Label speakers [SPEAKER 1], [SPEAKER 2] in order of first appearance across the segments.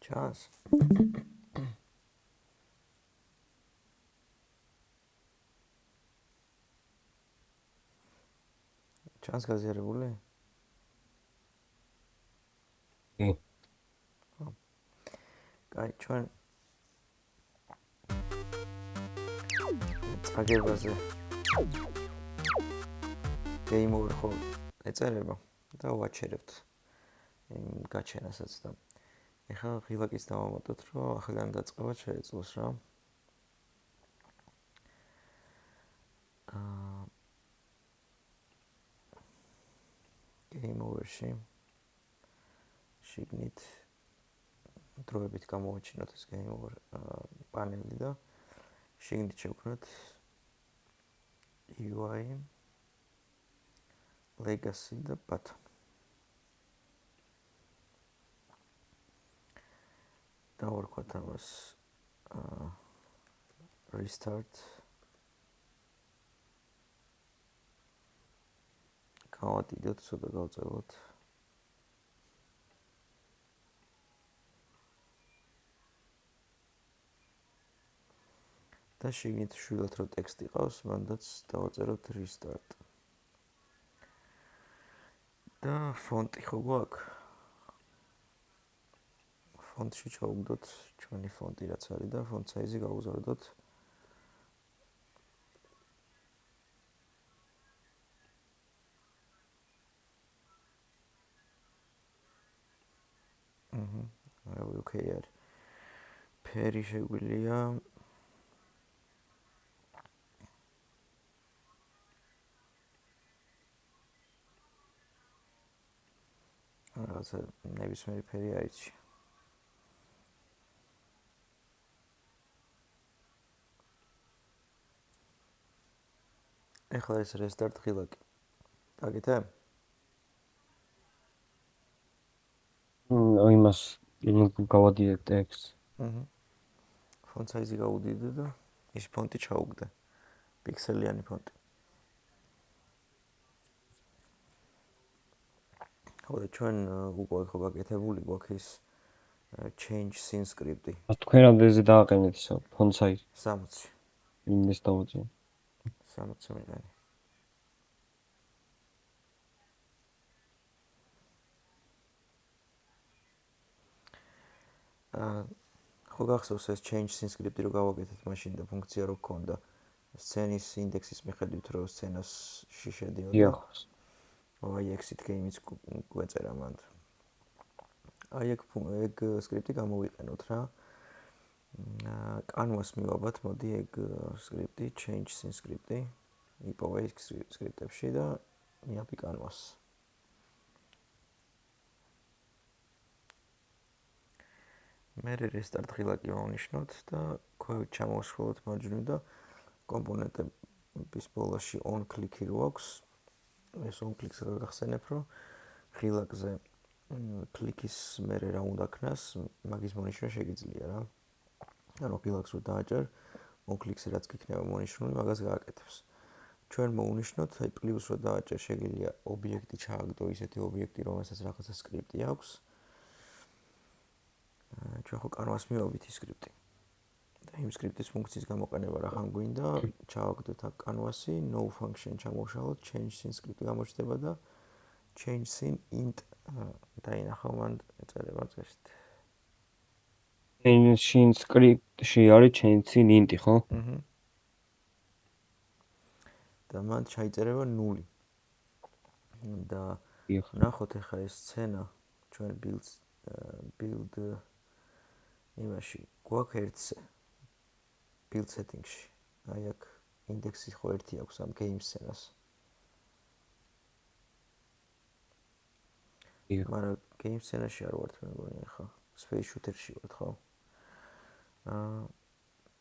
[SPEAKER 1] ჩანს? ჩანს გაზიარებული?
[SPEAKER 2] კი.
[SPEAKER 1] კაი, ჩვენ წაგებაზე game over ხო ეწერება და ვაჩერებთ იმ გაჩენასაც და ეხლა ღილაკის დავამატოთ, რომ ახალგან დაწყება შეეძლოს რა. game over-ში შიგნით დროებით გამოვაჩინოთ ეს game over პანელი და შიგნით შევქმნათ UI legacy და button. დავარქვათ ამას restart გავადიდოთ, ცოტა გავწეროთ. და შიგნით შვილად რო ტექსტი ყავს, მანდაც დავაწეროთ restart. და ფონტი ხო გვაქვს? ფონტში ჩავუგდოთ ჩვენი ფონტი რაც არის და font size-ი გავუზარდოთ. Okay არის. ფერი შეგვიძლია რაღაცა ნებისმიერი ფერი აირჩი. ეხლა ეს restart ღილაკი. დაგეთე?
[SPEAKER 2] იმას გავადიდე ტექსტს.
[SPEAKER 1] font size-ი გავუდიდე და ის ფონტი ჩაუგდე. პიქსელიანი ფონტი. ხო, ჩვენ უკვე ხო გაკეთებული გვაქვს ის change scene script-ი.
[SPEAKER 2] თქვენ რამდენზე დააყენეთ ისა font size?
[SPEAKER 1] 60.
[SPEAKER 2] იმის დავუძინე.
[SPEAKER 1] 60 მილიონი. ხო გახსოვს ეს change scene script-ი რო გავაკეთეთ მაშინ და ფუნქცია რო გქონდა სცენის ინდექსის მიხედვით რო სცენაში შედიოდა. აი exit game-იც გვეწერა მანდ. აი ეგ სკრიპტი გამოვიყენოთ რა. Canvas მივაბათ, მოდი ეგ სკრიპტი change scene script-ი. იპოვა ის სკრიპტებში და მიაბი Canvas. მე restart ღილაკი ვავნიშნოთ და ქვევით ჩამოვსხოლოთ მარჯვნივ და კომპონენტების ბოლოში on click-ი რო აქვს. ეს on click-ს გახსენებ, რომ ღილაკზე კლიკის მერე რა უნდა ქნას, მაგის მონიშნა შეგიძლია რა. ანუ ღილაკს რო დააჭერ, on click-ზე რაც გიქნება მონიშნული, მაგას გააკეთებს. ჩვენ მოვუნიშნოთ, აი პლუს რო დააჭერ, შეგიძლია ობიექტი ჩააგდო, ისეთი ობიექტი, რომელსაც რაღაცა სკრიპტი აქვს. ჩვენ ხო Canvas მივავით ის სკრიპტი. და იმ სკრიპტის ფუნქციის გამოყენება რახან გვინდა, ჩავაგდოთ აქ Canvas-ი, no function ჩამოვშალოთ, change scene script გამოჩნდება და change scene int დაინახავ მან ეწერება წესით.
[SPEAKER 2] change scene script-ში არის change scene int-ი, ხო?
[SPEAKER 1] და მან ჩაიწერება 0. და ნახოთ ახლა ეს სცენა ჩვენ build იმაში გვაქვს ერთზე build setting-ში. აი აქ ინდექსი ხო ერთი აქვს ამ game სცენას. მაგრამ game სცენაში არ ვართ მეგონი ახლა. space shooter-ში ვართ, ხო?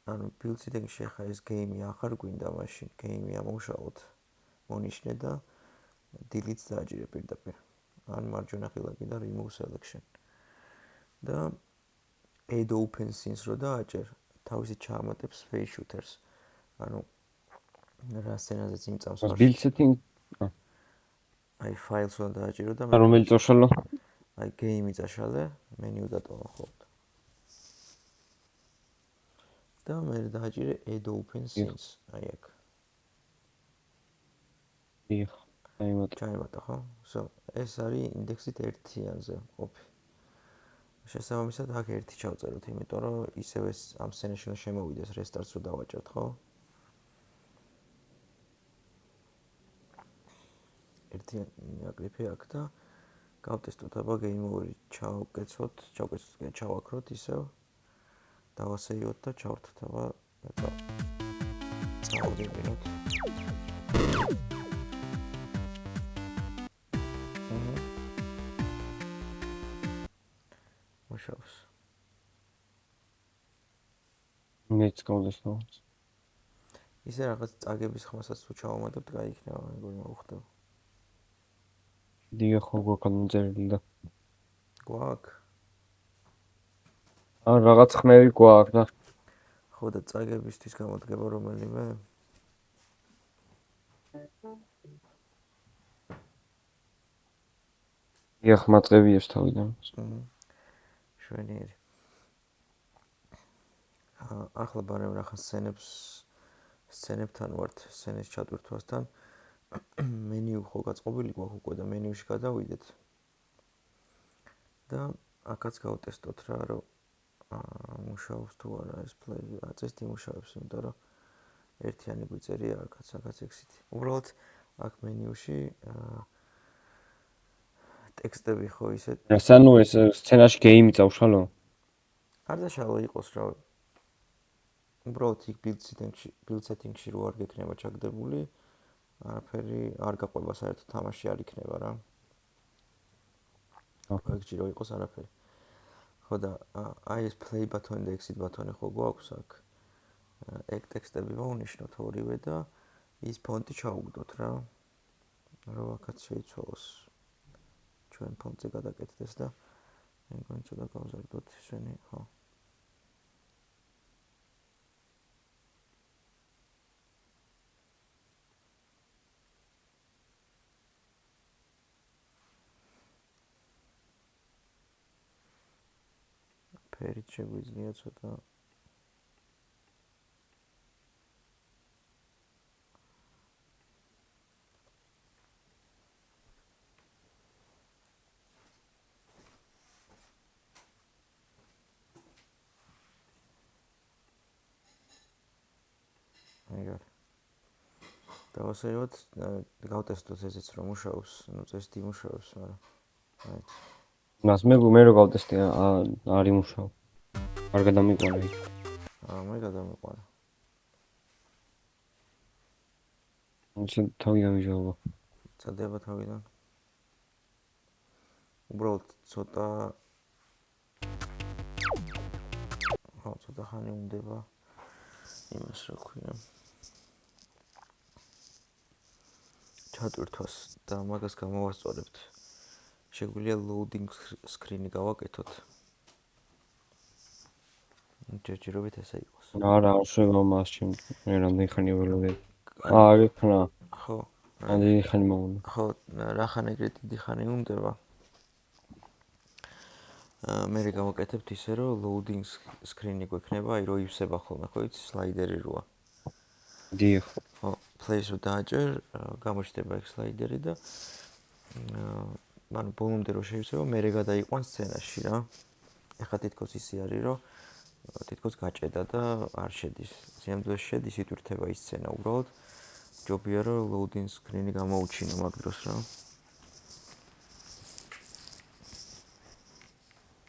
[SPEAKER 1] ანუ build setting-ში ახლა ეს game-ი აღარ გვინდა მაშინ. game-ი ამოვშალოთ. მონიშნე და delete-ს დააჭირე პირდაპირ. ან მარჯვენა ღილაკი და remove selection. და add open scenes რო დააჭერ, თავისით ჩაამატებს space shooters. ანუ რა სცენაზეც იმწავს
[SPEAKER 2] მას build setting
[SPEAKER 1] აი ფაილს უნდა დააჭირო და
[SPEAKER 2] რომელი წაშალა?
[SPEAKER 1] აი game-ი წაშალე, მენიუ დატოვა ხო. და მე დააჭირე add open since. აი აქ.
[SPEAKER 2] დიახ. აიმოთ.
[SPEAKER 1] ჩაიმატა ხო? So, ეს არის ინდექსით 1-იანზე ყოფი. შესაბამისად აქ 1 ჩავწეროთ, იმიტომ რომ ისევ ეს ამ სცენაში უნდა შემოვიდეს restart-ს რო დავაჭერთ, ხო? 1 აკლიფი აქ და გავტესტოთ, აბა game over-ი ჩავაქროთ ისევ. დავასეივოთ და ჩავრთოთ, აბა წავიდეთ. მუშაობს.
[SPEAKER 2] მეც გავდესტავთ.
[SPEAKER 1] ისე რაღაც წაგების ხმასაც თუ ჩავამატებთ, გაიქნება, მეგონი მოხდება.
[SPEAKER 2] დიახ, გვაქვს მოწერილი და
[SPEAKER 1] გვაქვს.
[SPEAKER 2] რაღაც ხმები გვაქვს და
[SPEAKER 1] ხო და წაგებისთვის გამოდგება რომელიმე?
[SPEAKER 2] დიახ, მაწყებიებს თავიდან.
[SPEAKER 1] შვენიერი. ახლა ბარემ რა ხან სცენებთან ვართ, სცენის ჩატვირთვასთან. მენიუ ხო გაწყობილი გვაქვს უკვე და მენიუში გადავიდეთ. და აქაც გავტესტოთ რა, რომ მუშაობს თუ არა ეს play. წესდი მუშაობს, იმიტომ რომ ერთიანი გვიწერია აქაც exit. უბრალოდ აქ მენიუში ტექსტები ხო ისე.
[SPEAKER 2] სანუ ეს სცენაში გეიმი წავშალო?
[SPEAKER 1] არ დაშალო იყოს რა. უბრალოდ იქ build setting-ში რო არ გექნება ჩაგდებული, არაფერი არ გაყვება საერთოდ თამაში არ იქნება რა. ეგში რო იყოს არაფერი. ხო და აი ეს play button და exit button-ი ხო გვაქვს აქ. ეგ ტექსტები ვაუნიშნოთ ორივე და ის ფონტი ჩაუგდოთ რა. რომ აქაც შეიცვალოს. ჩვენ ფონტზე გადაკეთდეს და მეგონი ცოტა გავზარდოთ ისინი, ხო. ფერით შეგვიძლია ცოტა ეგარ. დავასეივოთ, გავტესტოთ ესეც რომ მუშაობს, ну წესდი მუშაობს, მაგრამ აიც.
[SPEAKER 2] მას მე რო გავტესტე არ იმუშაო. არ გადამიყვანა იქ.
[SPEAKER 1] მე გადამიყვანა.
[SPEAKER 2] ისე თავიდან ვიჟავო.
[SPEAKER 1] წადება თავიდან. უბრალოდ ცოტა ხანი უნდება იმას რა ქვია. ჩატვირთვას და მაგას გამოვასწორებთ. შეგვიძლია loading screen-ი გავაკეთოთ. ჯერჯერობით ესე იყოს.
[SPEAKER 2] არა, არ შევა მასში. მე რამდენი ხანი ველოდე. გიქნა.
[SPEAKER 1] ხო.
[SPEAKER 2] რამდენი ხანი მოვიდა.
[SPEAKER 1] ხო, რა ხან ეგრეთ დიდი ხანი უნდება. მე გავაკეთებთ ისე, რომ loading screen-ი გვექნება, აი რო ივსება ხოლმე, ხო იცი, სლაიდერი როა.
[SPEAKER 2] დიახ.
[SPEAKER 1] ხო, place-ო დააჭერ, გამოჩნდება ეგ სლაიდერი და ანუ ბოლომდე რო შეივსება, მე გადაიყვან სცენაში რა. ეხლა თითქოს ისე არის, რომ თითქოს გაჭედა და არ შედის. სიამოვნებაში შედის, იტვირთება ის სცენა უბრალოდ. ჯობია რომ loading screen-ი გამოუჩინო მაგ დროს რა.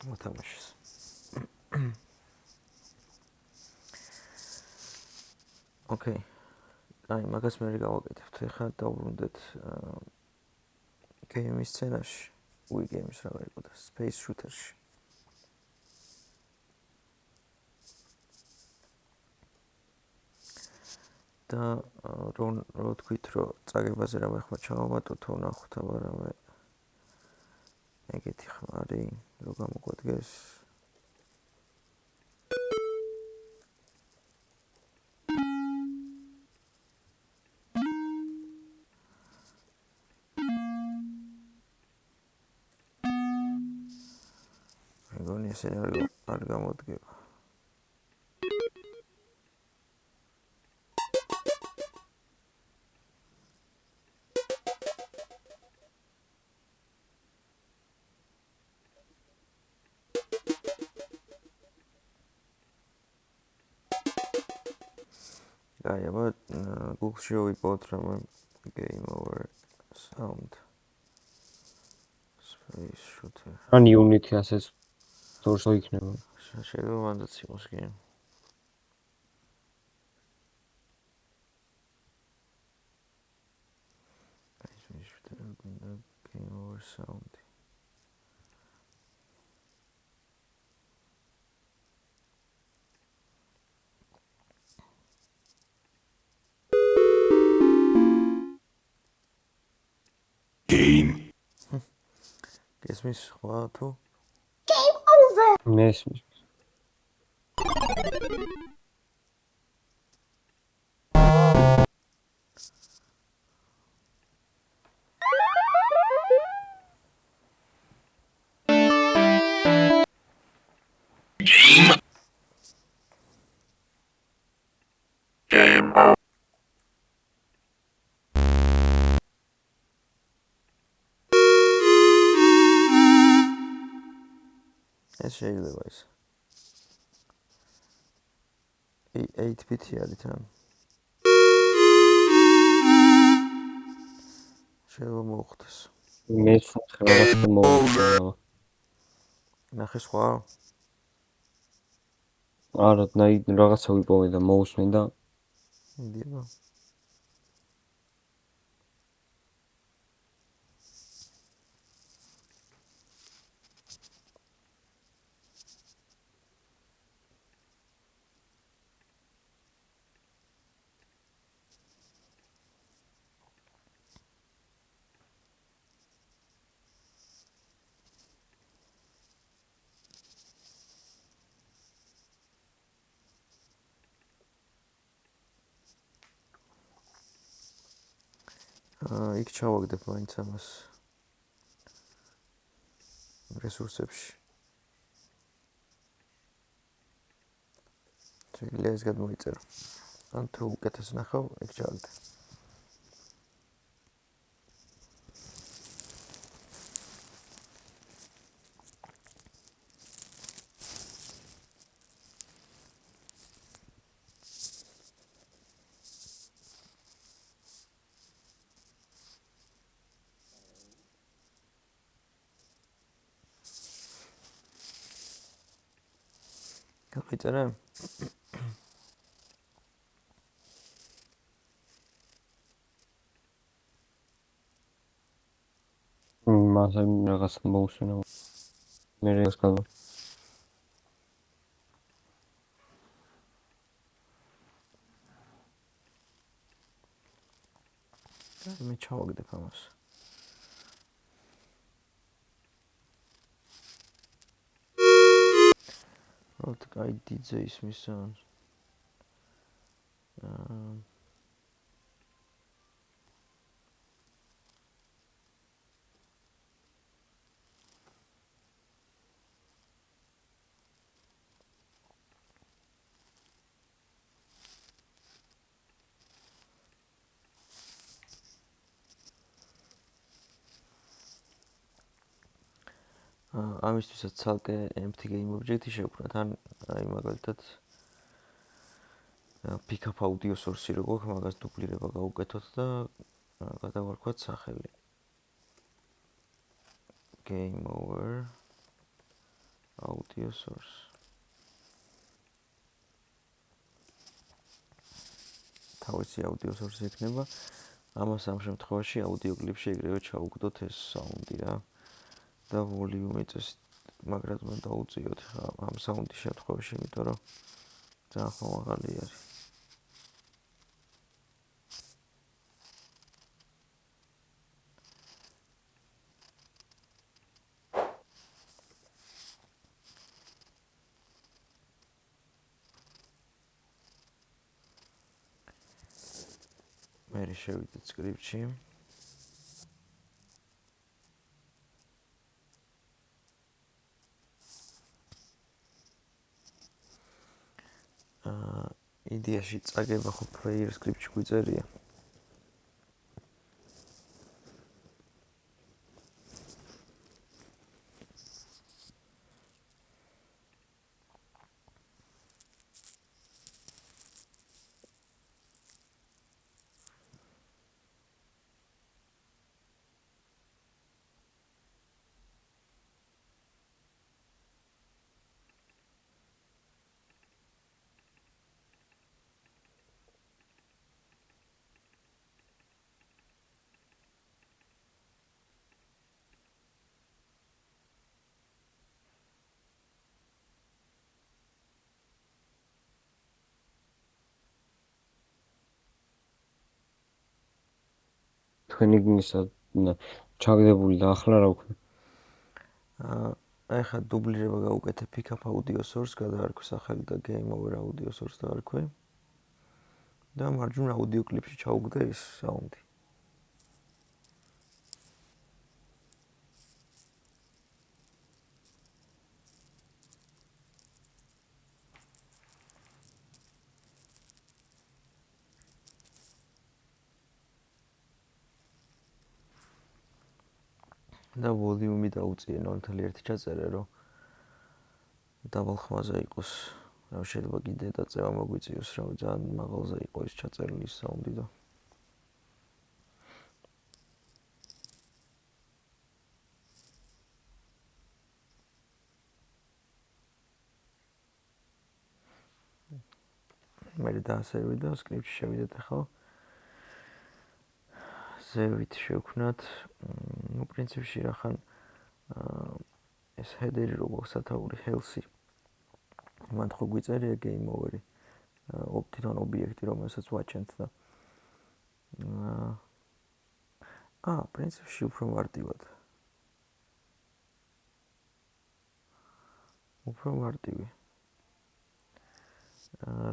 [SPEAKER 1] მოთამაშეს. ოკეი. აი, მაგას მე გავაკეთებთ. ეხლა დავბრუნდეთ game-ის სცენაში. game-ის რა ვიყოდა, space shooter-ში. და რო თქვით, რომ წაგებაზე რამე ხმა ჩავამატოთ, ვნახოთ აბა რამე ეგეთი ხმარი, რო გამოგვადგეს. მეგონი ესე არ გამოდგება. აი, აბა Google-ში ვიპოვოთ რამე game over sound space shooter.
[SPEAKER 2] ან Unity ასეც თორსო იქნება.
[SPEAKER 1] შეიძლება მანდაც იყოს კი. Game over sound. გესმის სხვა თუ?
[SPEAKER 2] მესმის.
[SPEAKER 1] ეს შეიძლება ის. 8-bit არის თან. შეიძლება მოხდეს.
[SPEAKER 2] მეცხრე რაღაცა მოუწევს.
[SPEAKER 1] ნახე სხვა?
[SPEAKER 2] არა, რაღაცა ვიპოვე და მოусმენ და
[SPEAKER 1] მიდი აბა. იქ ჩავაგდებ მაინც ამას რესურსებში. შეიძლება ეს გადმოიწერო. ან თუ უკეთეს ნახავ, იქ ჩავაგდებ. გაიწერე?
[SPEAKER 2] მასე რაღაცა მოусმენ. მე რას გავაკეთე?
[SPEAKER 1] მე ჩავაგდებ ამას. Вот кай DJ смесан. ამისთვისაც ცალკე empty game object-ი შევქმნათ, ან აი მაგალითად pick up audio source-ი რო გვაქვს, მაგას დუბლირება გავუკეთოთ და გადავარქვათ სახელი. Game over audio source. თავისი audio source იქნება. ამას ამ შემთხვევაში audio clip-ში ეგრევე ჩავუგდოთ ეს sound-ი რა. და volume-ი წესით, მაგრამ მან დაუწიოთ ამ sound-ის შემთხვევაში, იმიტომ რომ ძალიან ხმამაღალი არის. მე შევიდეთ script-ში. იდეაში წაგება ხო player script-ში გვიწერია.
[SPEAKER 2] თქვენი ისა ჩაგდებული და ახლა რა ვქნა?
[SPEAKER 1] ეხლა დუბლირება გავუკეთე pick up audio source გადაარქვი სახელი და game over audio source დაარქვი. და მარჯვენა აუდიო კლიპში ჩაუგდე ის საუნდი. და ვოლიუმი დაუწიე 0.1 ჩაწერე, რომ დაბალ ხმაზე იყოს. რა შეიძლება კიდე დაწევა მოგვიწიოს, რა ძალიან მაღალზე იყო ის ჩაწერილი საუნდი და მე დაასერვი და სკრიპტში შევიდეთ ახლა. ზევით შევქნათ, ну, პრინციპში რახან ეს header-ი როგორც სათაური health-ი. მან ხო გვიწერია game over-ი. თვითონ ობიექტი, რომელსაც ვაჩენთ და პრინციპში უფრო მარტივად. უფრო მარტივი.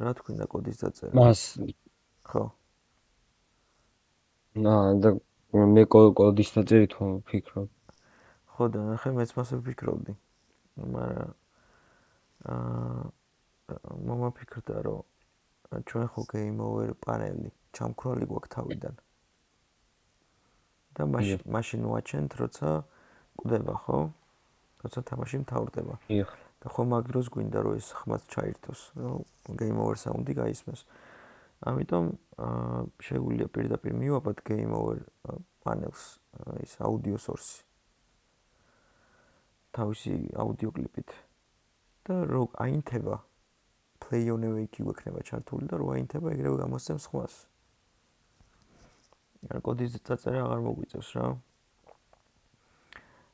[SPEAKER 1] რა თქვი და კოდის დაწერა?
[SPEAKER 2] მას
[SPEAKER 1] ხო.
[SPEAKER 2] და მე კოდის დაწერით ვფიქრობ.
[SPEAKER 1] ხო და ნახე მეც მასე ვფიქრობდი. მაგრამ მომაფიქრდა, რომ ჩვენ ხო game over პანელი ჩამქრალი გვაქვს თავიდან. და მაშინ ვაჩენთ, როცა კვდება, ხო? როცა თამაში მთავრდება. და ხო მაგ დროს გვინდა რომ ეს ხმაც ჩაირთოს, რომ game over sound-ი გაისმეს. ამიტომ შეგვიძლია პირდაპირ მივაბად game over panels ის audio source. თავისი აუდიო კლიპით. და რო აინთება play on awake იქნება ჩართული და რო აინთება ეგრევე გამოსცემს ხმას. ან კოდის დაწერა აღარ მოგვიწევს რა.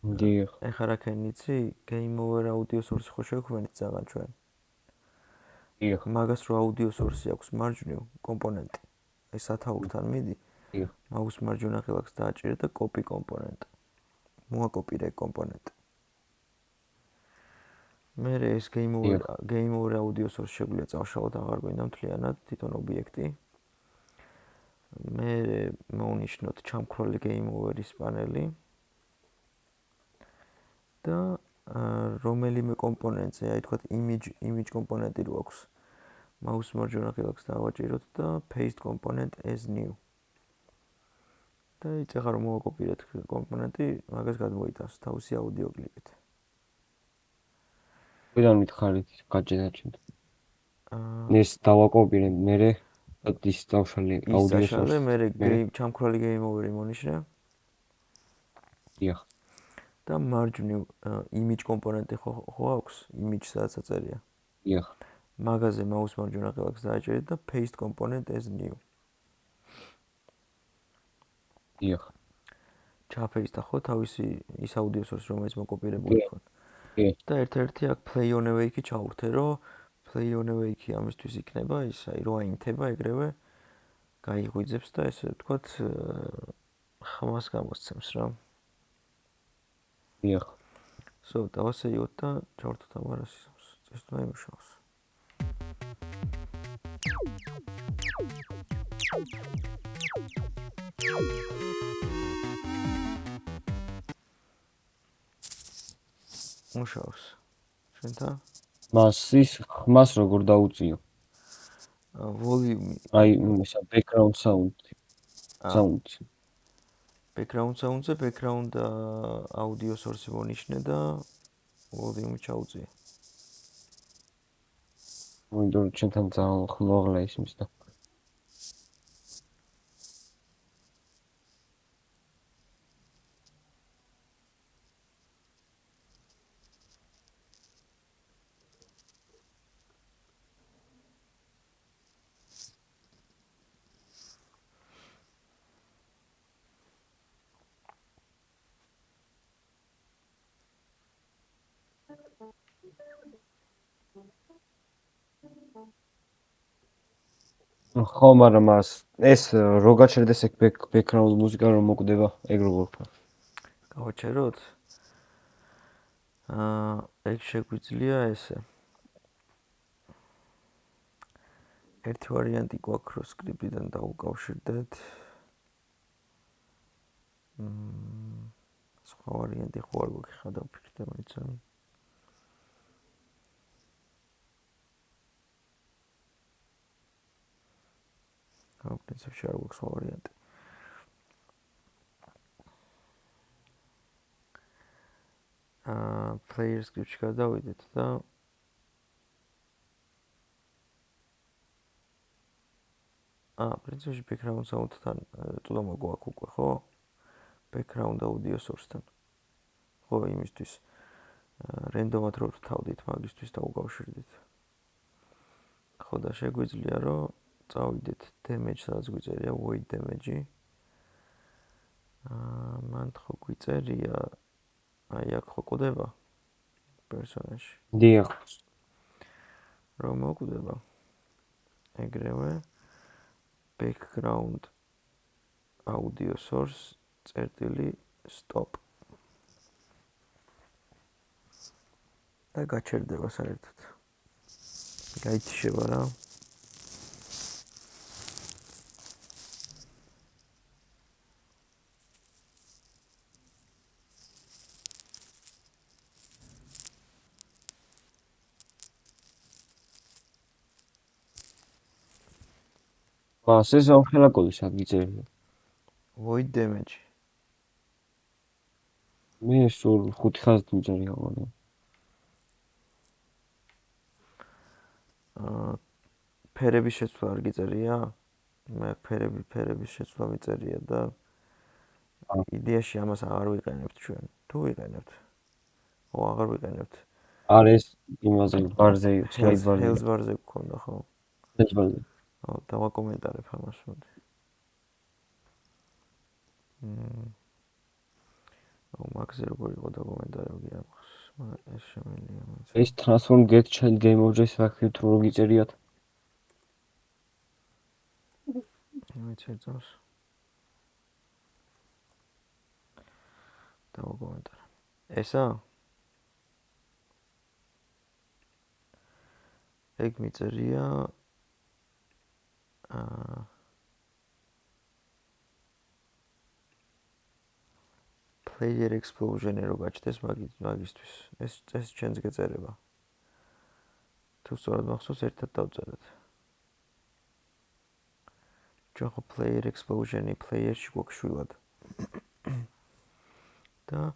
[SPEAKER 2] დიახ.
[SPEAKER 1] ეხლა რა ქენიცი game over audio source ხო შევქმნით ძალიან ჩვენ.
[SPEAKER 2] დიახ.
[SPEAKER 1] მაგას რო audio source აქვს მარჯვნივ კომპონენტი. ეს სათაურთან მიდი.
[SPEAKER 2] დიახ.
[SPEAKER 1] მაუს მარჯვენა ხელს დააჭირე და copy კომპონენტი. მოაკოპირე კომპონენტი. მე ეს game over audio source შეგვიძლია წავშალოთ აღარ გვინდა მთლიანად თვითონ ობიექტი. მე მოვნიშნოთ ჩამქრალი game over-ის პანელი. და რომელიმე კომპონენტზე, აი თქვათ image კომპონენტი რო აქვს. მაუს მარჯვენა ხელს დავაჭიროთ და paste component as new. და იცი ახლა რომ მოვაკოპირეთ კომპონენტი, მაგას გადმოიტანს თავისი აუდიო კლიპით.
[SPEAKER 2] ვიდან მითხარით გაჭედაჩენთ. ეს დავაკოპირე მერე ის დავშალე აუდიო source.
[SPEAKER 1] მე ჩამქრალი game over-ი მონიშნე.
[SPEAKER 2] დიახ.
[SPEAKER 1] და მარჯვნივ image კომპონენტი ხო აქვს, image სადაც აწერია.
[SPEAKER 2] დიახ.
[SPEAKER 1] მაგაზე მაუს მარჯვენა ხელს დააჭერეთ და paste component as new.
[SPEAKER 2] დიახ.
[SPEAKER 1] ჩაფეისტა ხო თავისი ის აუდიო source რომელიც მოკოპირებული იყო. და ერთ-ერთი აქ play on awake-ი ჩაურთე, რომ play on awake-ი ამისთვის იქნება ის, აი რო აინთება ეგრევე გაიღვიძებს და ესე ვთქვათ ხმას გამოსცემს რა.
[SPEAKER 2] დიახ.
[SPEAKER 1] So, დავასეიოთ და ჩავართოთ ამარასის. წეს თუ იმუშაოს. მუშაობს. ჩვენთან?
[SPEAKER 2] მას როგორ დაუწიო?
[SPEAKER 1] ვოლიუმი.
[SPEAKER 2] აი, ისა background sound.
[SPEAKER 1] Background sound-ზე background audio source მონიშნე და ვოლიუმი ჩაუწიე.
[SPEAKER 2] მოინდორ ჩვენთან ძალიან ხმოვაღლა ისმის და ხო, მაგრამ ეს რო გაჩერდეს ეგ background მუსიკა რომ მოკვდება, ეგ როგორ ხარ?
[SPEAKER 1] გავაჩეროთ? ეგ შეგვიძლია ესე. ერთი ვარიანტი გვაქვს, რომ სკრიპტიდან დავუკავშირდეთ. სხვა ვარიანტი ხო არ გვაქვს, ხა დავფიქრდე მაინც. პრინციპში არ გვაქვს სხვა ვარიანტი. player script-ში გადავიდეთ და პრინციპში background sound-თან წვდომა გვაქვს უკვე, ხო? background audio source-თან. ხო, იმისთვის რენდომად რო ვთავდით, მაგისთვის დავუკავშირდით. ხო და შეგვიძლია რომ წავიდეთ damage, სადაც გვიწერია void damage-ი. მან ხო გვიწერია აი აქ ხო კვდება პერსონაჟი.
[SPEAKER 2] დიახ.
[SPEAKER 1] რომ მოკვდება ეგრევე background audio source stop. და გაჩერდება საერთოდ. გაიჩება რა.
[SPEAKER 2] ეს ახლა კოდი საგიწერია.
[SPEAKER 1] void damage.
[SPEAKER 2] მე სულ 500 მიწერია მაგრამ.
[SPEAKER 1] ფერების შეცვლა არ გიწერია? მე ფერების შეცვლა მიწერია და იდეაში ამას აღარ ვიყენებთ ჩვენ. თუ ვიყენებთ? ო, აღარ ვიყენებთ.
[SPEAKER 2] არის იმაზე ბარზე, slide ბარზე.
[SPEAKER 1] Health ბარზე გქონდა, ხო?
[SPEAKER 2] Health ბარზე.
[SPEAKER 1] დავაკომენტარებ ამას მოდი. მაგაზე როგორ იყო დაკომენტარებდი ამას? ეს შემიძლია მაინც.
[SPEAKER 2] ეს transform get child game objects ვაქცევთ რო გიწერიათ.
[SPEAKER 1] მაინც ერწავს. დავაკომენტარებ. ესა? ეგ მიწერია player explosion-ი რო გაჩნდეს მაგისთვის. ეს ჩვენს გეწერება. თუ სწორად მახსოვს, ერთად დავწერეთ. ჩვენ ხო player explosion-ი player-ში გვაქვს შვილად. და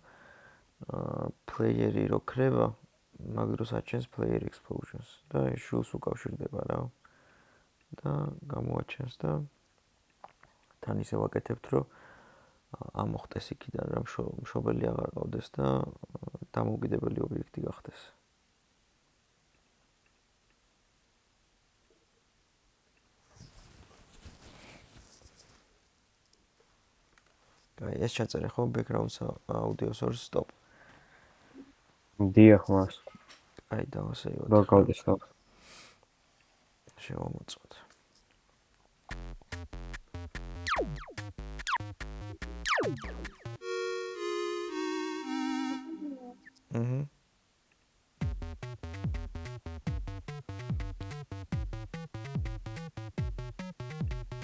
[SPEAKER 1] player-ი რო ქრება, მაგ დროს აჩენს player explosions და ეს შვილს უკავშირდება რა. და გამოაჩენს და თან ისე ვაკეთებთ, რომ ამოხტეს იქიდან რა მშობელი აღარ ყავდეს და დამოუკიდებელი ობიექტი გახდეს. აი ეს ჩაწერე ხო background audio source stop.
[SPEAKER 2] დიახ მას.
[SPEAKER 1] აი დავასეივოთ.
[SPEAKER 2] რა გავდეს რა.
[SPEAKER 1] შევამოწმოთ.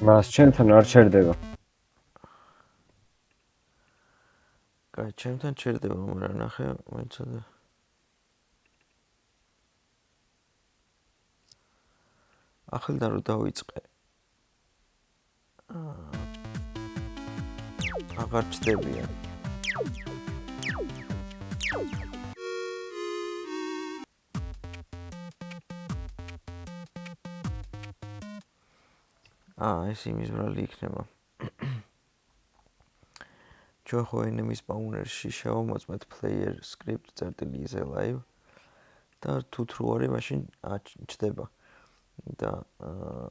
[SPEAKER 2] მას ჩემთან არ ჩერდება.
[SPEAKER 1] კაი, ჩემთან ჩერდება, მაგრამ ნახე, მოიცადე. ახლა რო დავიწყე. აღარ ჩდებიან. ეს იმის ბრალი იქნება. ჩვენ ხო enemy spawner-ში შევამოწმეთ player script is alive და თუ true არის, მაშინ ჩდება. და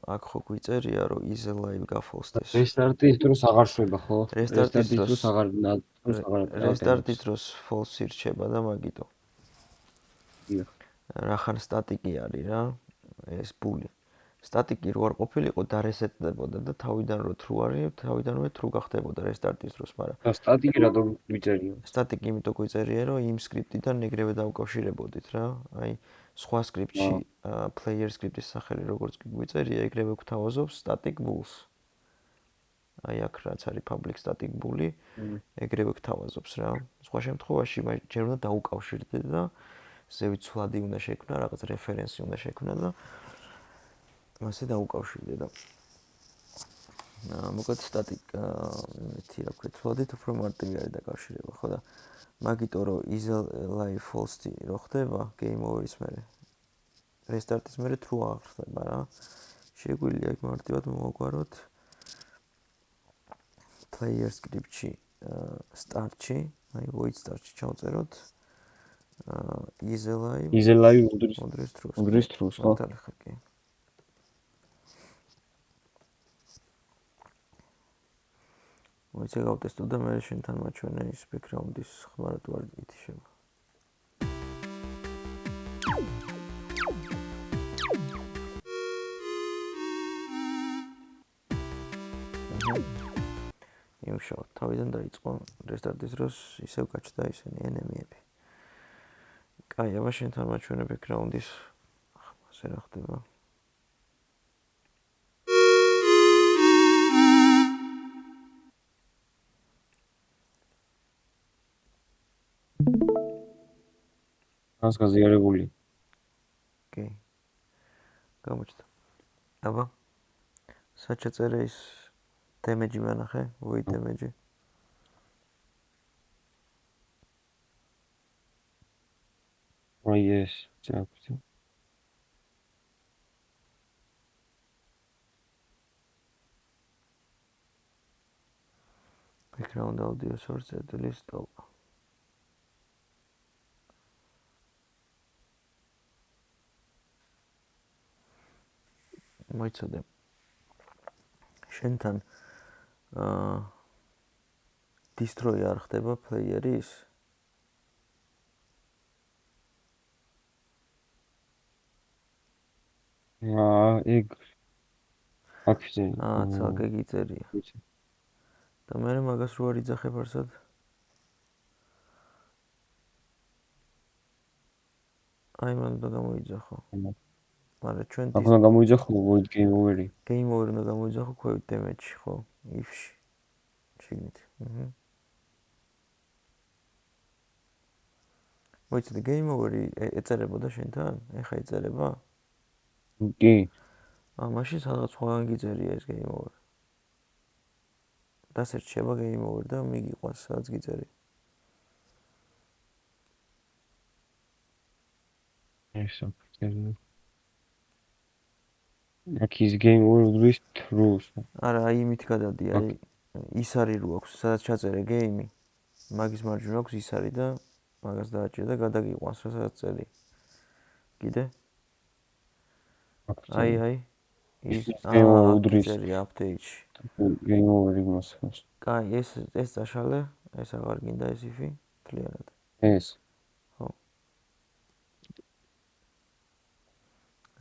[SPEAKER 1] აქ ხო გვიწერია, რომ is alive გაფოლსდეს.
[SPEAKER 2] Restart-ის დროს აღარ შვება, ხო?
[SPEAKER 1] Restart-ის დროს
[SPEAKER 2] აღარ
[SPEAKER 1] Restart-ის დროს false ირჩება და მაგიტო.
[SPEAKER 2] დიახ.
[SPEAKER 1] რახან სტატიკი არის რა, ეს ბული. სტატიკი რო არ ყოფილიყო დარესეტდებოდა და თავიდან რო true არის, თავიდანვე true გახდებოდა restart-ის დროს, მაგრამ
[SPEAKER 2] და სტატიკი რატომ ვიწერია?
[SPEAKER 1] სტატიკი იმიტომ გვიწერია, რომ იმ სკრიპტიდან ეგრევე დავუკავშირებოდით რა. აი, სხვა სკრიპტში player script-ის სახელი როგორც კი გვიწერია, ეგრევე გვთავაზობს static bools. აი აქ რაც არის public static bool-ი, ეგრევე გვთავაზობს რა. სხვა შემთხვევაში ჯერ უნდა დაუკავშირდე და ზევით ცვლადი უნდა შექმნა, რაღაც რეფერენსი უნდა შექმნა და მასე დაუკავშირდე და მოკლედ static მეთი რა ქვია, ცვლადით უფრო მარტივი არის დაკავშირება, ხო და მაგიტო რომ is live false-ი რო ხდება game over-ის მერე restart-ის მერე true აღარ ხდება რა. შეგვიძლია იქ მარტივად მოვაგვაროთ player script-ში start-ში, აი void start-ში ჩავწეროთ is live
[SPEAKER 2] უდრის true-ს, ხო?
[SPEAKER 1] მართალი ხარ კი. მოიცე გავტესტო და მე შენთან მაჩვენე ის background-ის ხმარა თუ არ ითიშება. იმშავ, თავიდან დაიწყო restart-ის დროს ისევ გაჩნდა ისინი enemy-ები. კაი, აბა შენთან მაჩვენე background-ის ხმაზე რა ხდება.
[SPEAKER 2] მას გაზიარებული.
[SPEAKER 1] კი. გამოჩნდა. აბა. საჩაწერე ის damage-ი მანახე, void damage-ი.
[SPEAKER 2] აი ეს, წაგვიწევ.
[SPEAKER 1] background audio source at least stop. მოიცადე. შენთან destroy არ ხდება player-ის?
[SPEAKER 2] ეგ აქზე.
[SPEAKER 1] ცალკე გიწერია. და მე მაგას რო არ იძახებ არსად? აი მან უნდა გამოიძახო. მაგრამ ჩვენ
[SPEAKER 2] ახლა გამოიძახო void game over-ი.
[SPEAKER 1] game over უნდა გამოიძახო quick damage-ში, ხო? if-ში. შიგნით. მოიცადე game over-ი ეწერებოდა შენთან? ეხა ეწერება?
[SPEAKER 2] კი.
[SPEAKER 1] მაშინ სადღაც სხვაგან გიწერია ეს game over. დასერჩება game over და მიგიყვანს სადაც გიწერია.
[SPEAKER 2] ესა. აქ ის game over უდრის true-ს.
[SPEAKER 1] არა, აი იმით გადავდი, აი ის არის რო აქვს, სადაც ჩაწერე game-ი. მაგის მარჯვნივ აქვს ის არის და მაგას დააჭირე და გადაგიყვანს რა სადაც წერია. კიდე? აი. ის
[SPEAKER 2] უდრის
[SPEAKER 1] update-ში.
[SPEAKER 2] game over-ი მოსხავს.
[SPEAKER 1] კაი, ეს წაშალე, ეს აღარ გინდა ეს if-ი, თლიანად.
[SPEAKER 2] ეს.
[SPEAKER 1] ხო.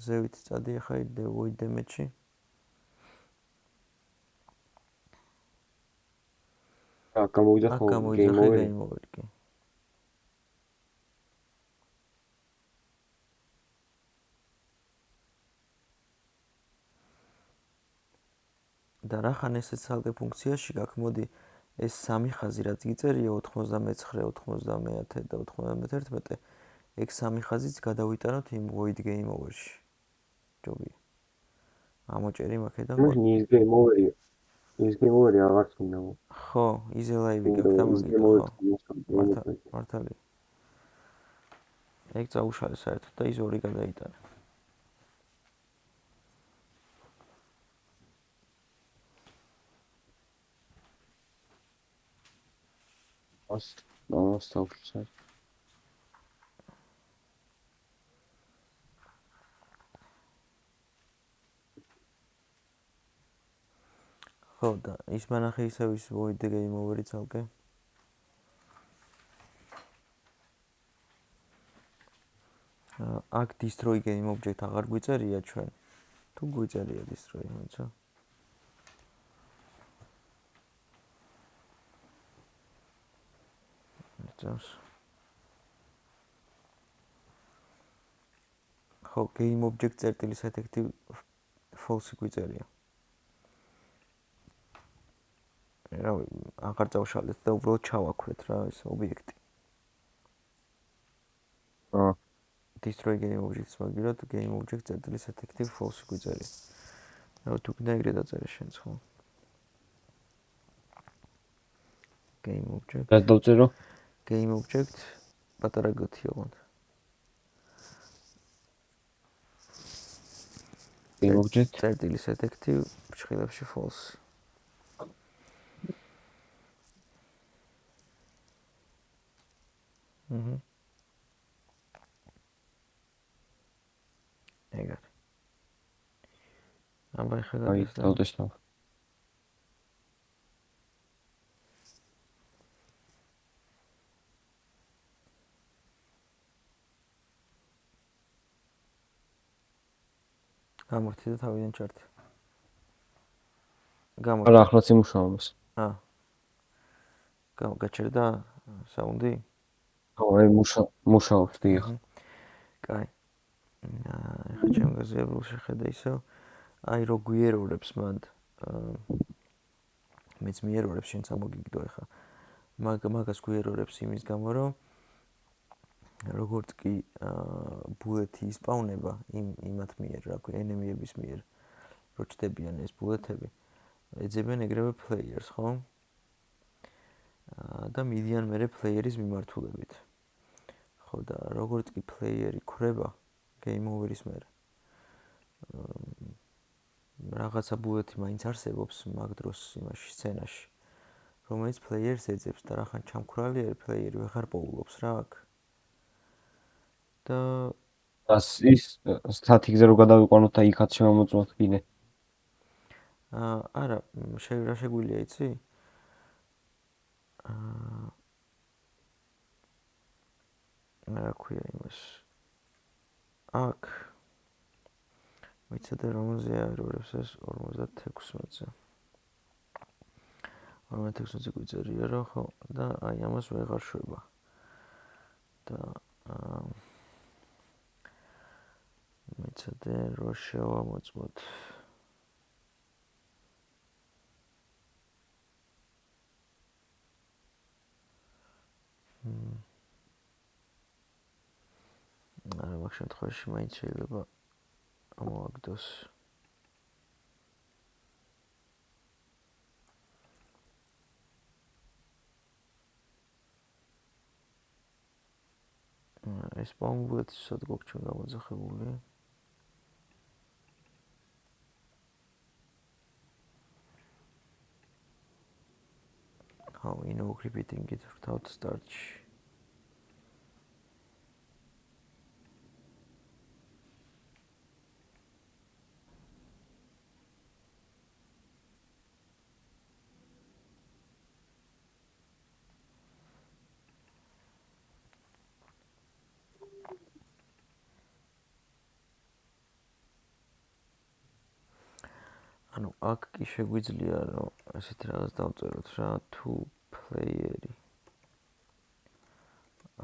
[SPEAKER 1] ზევით წადი ახლა void damage-ში.
[SPEAKER 2] გამოიძახო game
[SPEAKER 1] over-ი კი. და რახან ესეც ცალკე ფუნქციაში გაქვს, მოდი ეს სამი ხაზი რაც გიწერია 99, 90 და 91, ეგ სამი ხაზიც გადავიტანოთ იმ void game over-ში. ჯობია. ამოჭერი მაქედან.
[SPEAKER 2] ის game over-ი. ის game over-ი აღარ თქონდა.
[SPEAKER 1] ხო, is live-ი გაქვს და მაგიტო. მართალი. ეგ წაუშალე საერთოდ და ის ორი გადაიტანე.
[SPEAKER 2] სტავშალე.
[SPEAKER 1] ხო და ის მანახე ისევ ის void game over-ი ცალკე. აქ destroy game object აღარ გვიწერია ჩვენ. თუ გვიწერია destroy, მოიცა? იცავს. ხო, game object წერტილის ეთექტი false გვიწერია. რავი, აღარ წავშალეთ და უბრალოდ ჩავაქვეთ რა ეს ობიექტი. Destroy game objects მაგირად game object წერტილის ეთექტი false გვიწერია. რავი, თუ კიდე ეგრე დაწერე შენც ხო? Game object.
[SPEAKER 2] რა დავწერო?
[SPEAKER 1] Game object პატარა გოთი ოღონდ.
[SPEAKER 2] Game object.
[SPEAKER 1] წერტილის ეთექტი ფრჩხილებში false. ეგარ. აბა ეხლა გადასწრაფ.
[SPEAKER 2] დავდესტავ.
[SPEAKER 1] გამორთი და თავიდან ჩართი.
[SPEAKER 2] არა, ახლაც იმუშავებს.
[SPEAKER 1] გაჩერდა საუნდი?
[SPEAKER 2] ხო, აი მუშაობს დიახ.
[SPEAKER 1] კაი. ეხლა ჩემ გაზიარებულ შეხედა ისევ. აი რო გვიერორებს მანდ. მეც მიერორებს შენც ამოგიგდო ეხლა. მაგას გვიერორებს იმის გამო რომ როგორც კი ბულეთი ისპაუნება იმათ მიერ, რა ქვია, ენემიების მიერ, რო ჩდებიან ეს ბულეთები, ეძებენ ეგრევე players, ხო? და მიდიან მერე player-ის მიმართულებით. ხო და როგორც კი player-ი ქრება game over-ის მერე. რაღაცა ბულეთი მაინც არსებობს მაგ დროს იმაში სცენაში, რომელიც player-ს ეძებს და რახან ჩამქრალი player-ი ვეღარ პოულობს რა აქ. და
[SPEAKER 2] ის სტატიკზე რო გადავიყვანოთ და იქაც შემოწმოთ კიდე.
[SPEAKER 1] არა, რა შეგვიძლია იცი? რა ქვია იმას? აქ ვიცოდე რომელზე აერორებს ეს 56-ზე. 56-ზე გვიწერია რა ხო და აი ამას ვეღარ შვება. და ვიცოდე რო შევამოწმოთ. არა, მაგ შემთხვევაში მაინც შეიძლება ამოვაგდოს. ეს პაუნბულეთი სად გვაქვს გამოძახებული? How in repeating it without starch. ანუ აქ კი შეგვიძლია რომ ესეთი რაღაც დავწეროთ რა თუ player-ი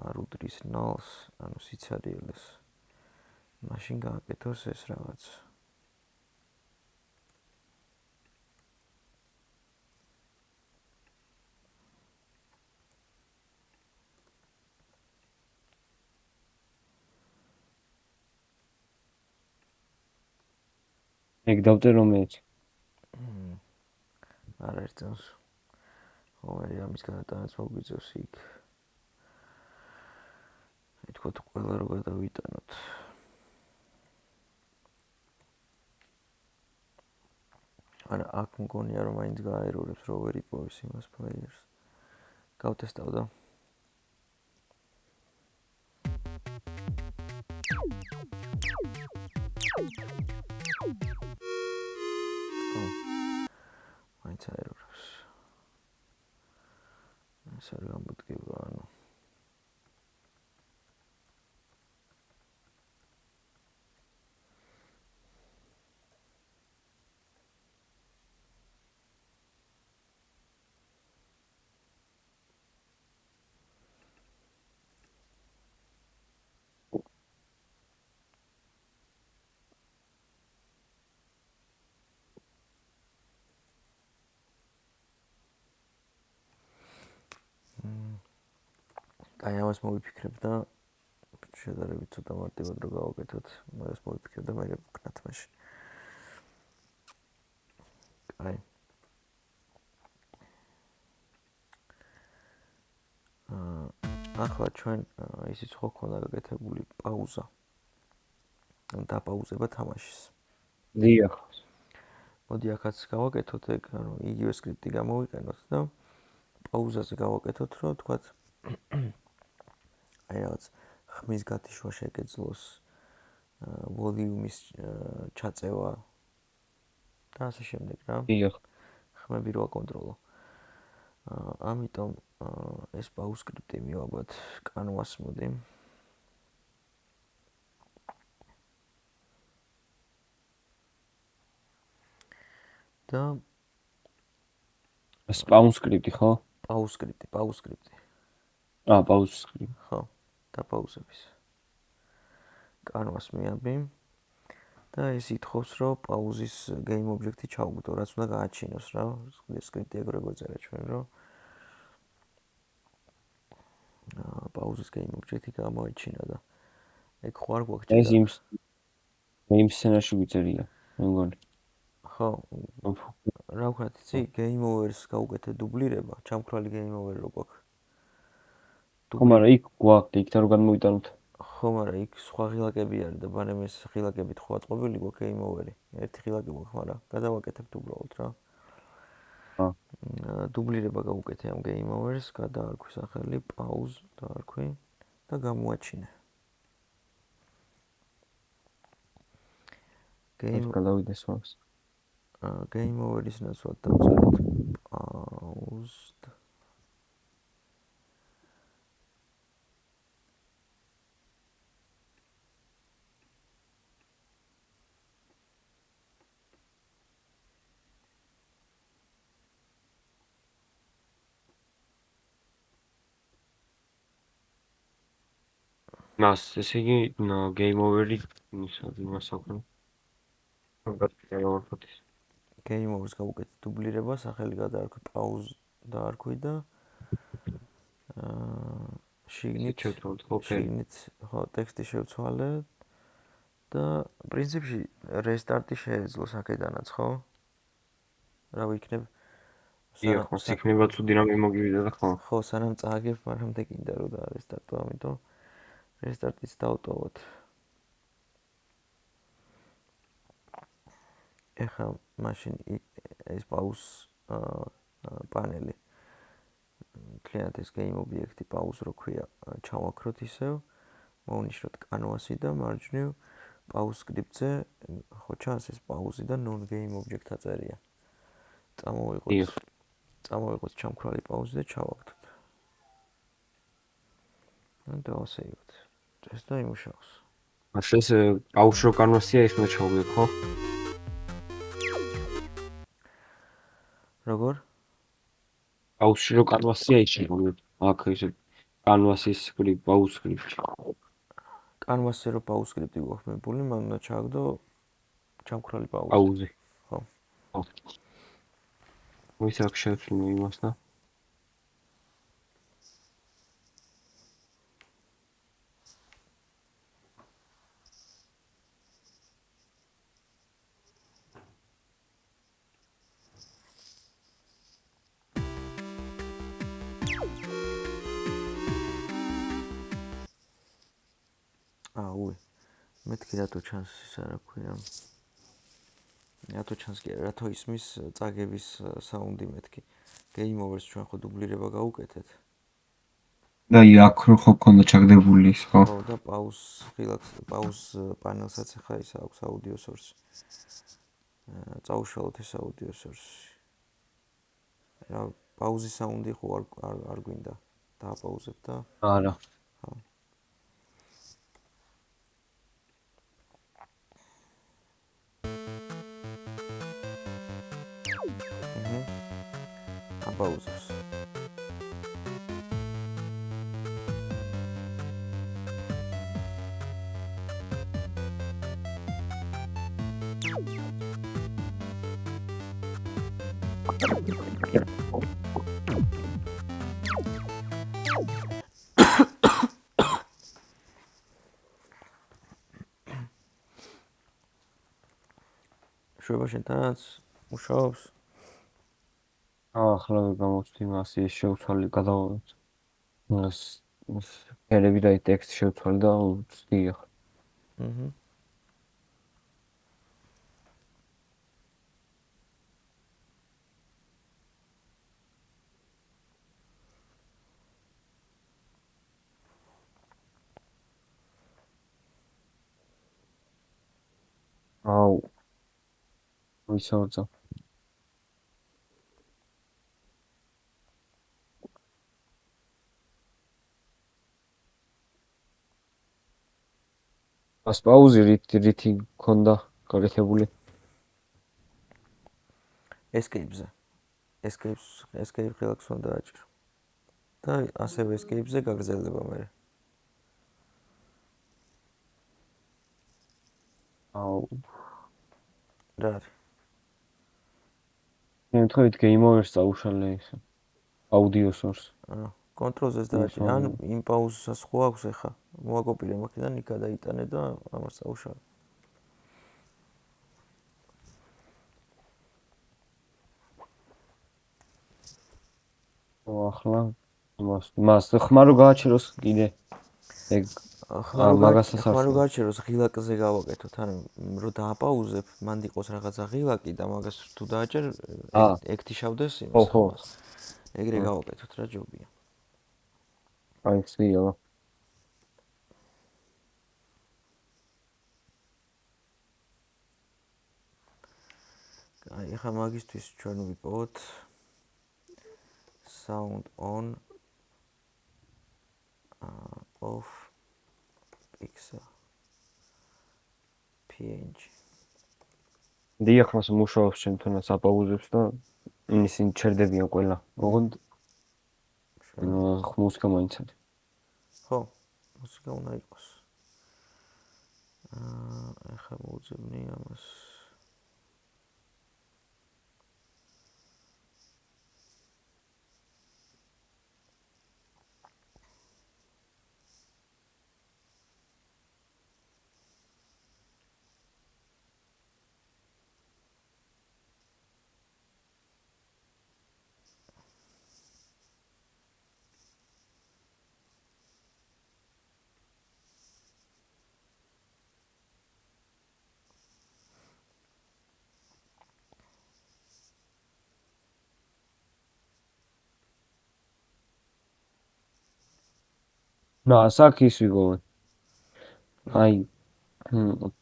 [SPEAKER 1] არ უდრის null-ს, ანუ სიცარიელეს. მაშინ გააკეთოს ეს რაღაც.
[SPEAKER 2] ეგ დავწერო მეც.
[SPEAKER 1] არა ერთს. ომერი ამის გადატანაც მოგვიწევს იქ. თქო თუ ყველა რო გადავიტანოთ. არა, აქ მგონია რომ მაინც გააერორებს რო ვერ იპოვეს იმას players. გავტესტავ და მაინც აერორებს. ეს არ გამბუდგება, ანუ აი ამას მოვიფიქრებ და შედარებით ცოტა მარტივად რო გავაკეთოთ, მაგას მოვიფიქრებ და მე ვკნათ მაშინ. აი. ახლა ჩვენ ისიც ხო ქონდა გაკეთებული პაუზა. დაპაუზება თამაშის.
[SPEAKER 2] დიახ.
[SPEAKER 1] მოდი ახაც გავაკეთოთ ეგ, ანუ იგივე სკრიპტი გამოვიყენოთ და პაუზაზე გავაკეთოთ, რომ თქვათ აი რაღაც ხმის გათიშვა შეგეძლოს, ვოლიუმის ჩაწევა და ასე შემდეგ რა.
[SPEAKER 2] დიახ.
[SPEAKER 1] ხმები რო აკონტროლო. ამიტომ ეს პაუზ სკრიპტი მივაბად Canvas მოდი. და
[SPEAKER 2] სპაუნ სკრიპტი ხო?
[SPEAKER 1] პაუზ სკრიპტი.
[SPEAKER 2] პაუზ სკრიპტი.
[SPEAKER 1] ხო, დაპაუზების. Canvas მიაბი. და ის ითხოვს, რომ პაუზის game object-ი ჩავუგდო, რაც უნდა გააჩინოს რა. სკრიპტი ეგ როგორ წერა ჩვენ, რომ პაუზის game object-ი გამოიჩინა და ეგ ხო არ გვაქვს
[SPEAKER 2] ეს იმ სცენარში ვიწერია, მე მგონი.
[SPEAKER 1] ხო. რა ვქნათ, იცი, game over-ს გავუკეთე დუბლირება, ჩამქრალი game over რო გვაქვს.
[SPEAKER 2] ხო, მაგრამ იქ გვაქვს, იქ და რო განმოვიტანოთ.
[SPEAKER 1] ხო, მაგრამ იქ სხვა ღილაკები არის და ბანემ ეს ღილაკებით ხო აწყობილი გვაქვს game over-ი. ერთი ღილაკი გვაქვს, მაგრამ გადავაკეთებთ უბრალოდ რა. დუბლირება გავუკეთე ამ game over-ს, გადაარქვი სახელი, pause დაარქვი და გამოაჩინე.
[SPEAKER 2] გადავიდეს მას.
[SPEAKER 1] Game over-ის ნაცვლად დავწეროთ paused.
[SPEAKER 2] მას ესე იგი game over-ი იმას აქვს.
[SPEAKER 1] Game over-ს გავუკეთე დუბლირება, სახელი გადაარქვი pause დაარქვი და შიგნით ხო ტექსტი შევცვალე და პრინციპში რესტარტი შეეძლოს აქედანაც, ხო? რა ვიქნებ?
[SPEAKER 2] ხო, იქნება ცუდი რამე მოგივიდა და ხო.
[SPEAKER 1] ხო, სანამ წააგებ, მაგრამ მე კიდე რომ და რესტარტო, ამიტომ რესტარტიც დავტოვოთ. ეხლა მაშინ ეს პაუზ პანელი მთლიანად ეს game object-ი პაუზ რო ქვია, ჩავაქროთ ისევ, მოვნიშნოთ Canvas-ი და მარჯვნივ პაუზ სკრიპტზე ხო ჩანს ეს პაუზი და non game object აწერია. წამოვიღოთ ჩამქრალი პაუზი და ჩავაგდოთ. და დავასეივოთ. ეს და იმუშაოს.
[SPEAKER 2] ეს პაუზი რო Canvas-ია, ის უნდა ჩავაგდოთ, ხო?
[SPEAKER 1] როგორ?
[SPEAKER 2] პაუზი რო Canvas-ია, ის შეგავდეთ. აქ ესე Canvas-ის სკრიპტი, პაუზ სკრიპტი.
[SPEAKER 1] Canvas-ზე რო პაუზ სკრიპტი გვაქვს მებული, მან უნდა ჩააგდო ჩამქრალი პაუზი.
[SPEAKER 2] პაუზი.
[SPEAKER 1] ხო.
[SPEAKER 2] მოიცა აქ შევცვლი იმას და
[SPEAKER 1] მეთქი რატო ჩანს ის არა ქვია. რატო ჩანს კი რატო ისმის წაგების საუნდი მეთქი. Game over-ს ჩვენ ხო დუბლირება გავუკეთეთ.
[SPEAKER 2] და იქ ხო ქონდა ჩაგდებული ის ხო?
[SPEAKER 1] ხო და პაუზ ღილაკს პაუზ პანელსაც ახლა ის აქვს აუდიო სორსი. წაუშალოთ ეს აუდიო სორსი. რა პაუზის საუნდი ხო არ გვინდა. დააპაუზებ და
[SPEAKER 2] არა.
[SPEAKER 1] ხო. აპაუზებს. გამოსწორება შენთანაც მუშაობს?
[SPEAKER 2] ახლა გამოვცდი მასი შევცვალე გადავწ. მას ფერები და ტექსტი შევცვალე და ვწდი ახლა.
[SPEAKER 1] აჰა.
[SPEAKER 2] აუ ვისაუძა. ას პაუზი რითი ქონდა გაკეთებული?
[SPEAKER 1] escape-ზე. escape ხელს უნდა აჭირო. და ასევე escape-ზე გაგრძელდება მე.
[SPEAKER 2] აუ
[SPEAKER 1] რა არის?
[SPEAKER 2] შემთხვევით game over-ს წაუშალე ის აუდიო source.
[SPEAKER 1] კონტროლზეც დააჭირე. ან იმ პაუზას ხო აქვს ახლა? მოვაკოპირე მაგიდან იქ გადაიტანე და ამას წაუშალე.
[SPEAKER 2] ახლა მას ხმა რო გააჩეროს კიდე ეგ
[SPEAKER 1] ხმა რო გააჩეროს ღილაკზე გავაკეთოთ, ანუ რო დააპაუზებ, მანდ იყოს რაღაცა ღილაკი და მაგას თუ დააჭერ, ექტიშავდეს იმას ხმას. ეგრე გავაკეთოთ რა ჯობია.
[SPEAKER 2] აი ცია.
[SPEAKER 1] აი ახლა მაგისთვის ჩვენ ვიპოვოთ sound on off pixel png.
[SPEAKER 2] დიახ, მას მუშაობს ჩემთანაც აპაუზებს და ისინი ჩერდებიან ყველა. ოღონდ მუსიკა მაინც არის.
[SPEAKER 1] ხო, მუსიკა უნდა იყოს. ახლა მოვუძებნი ამას.
[SPEAKER 2] აქ ის ვიგოვე. აი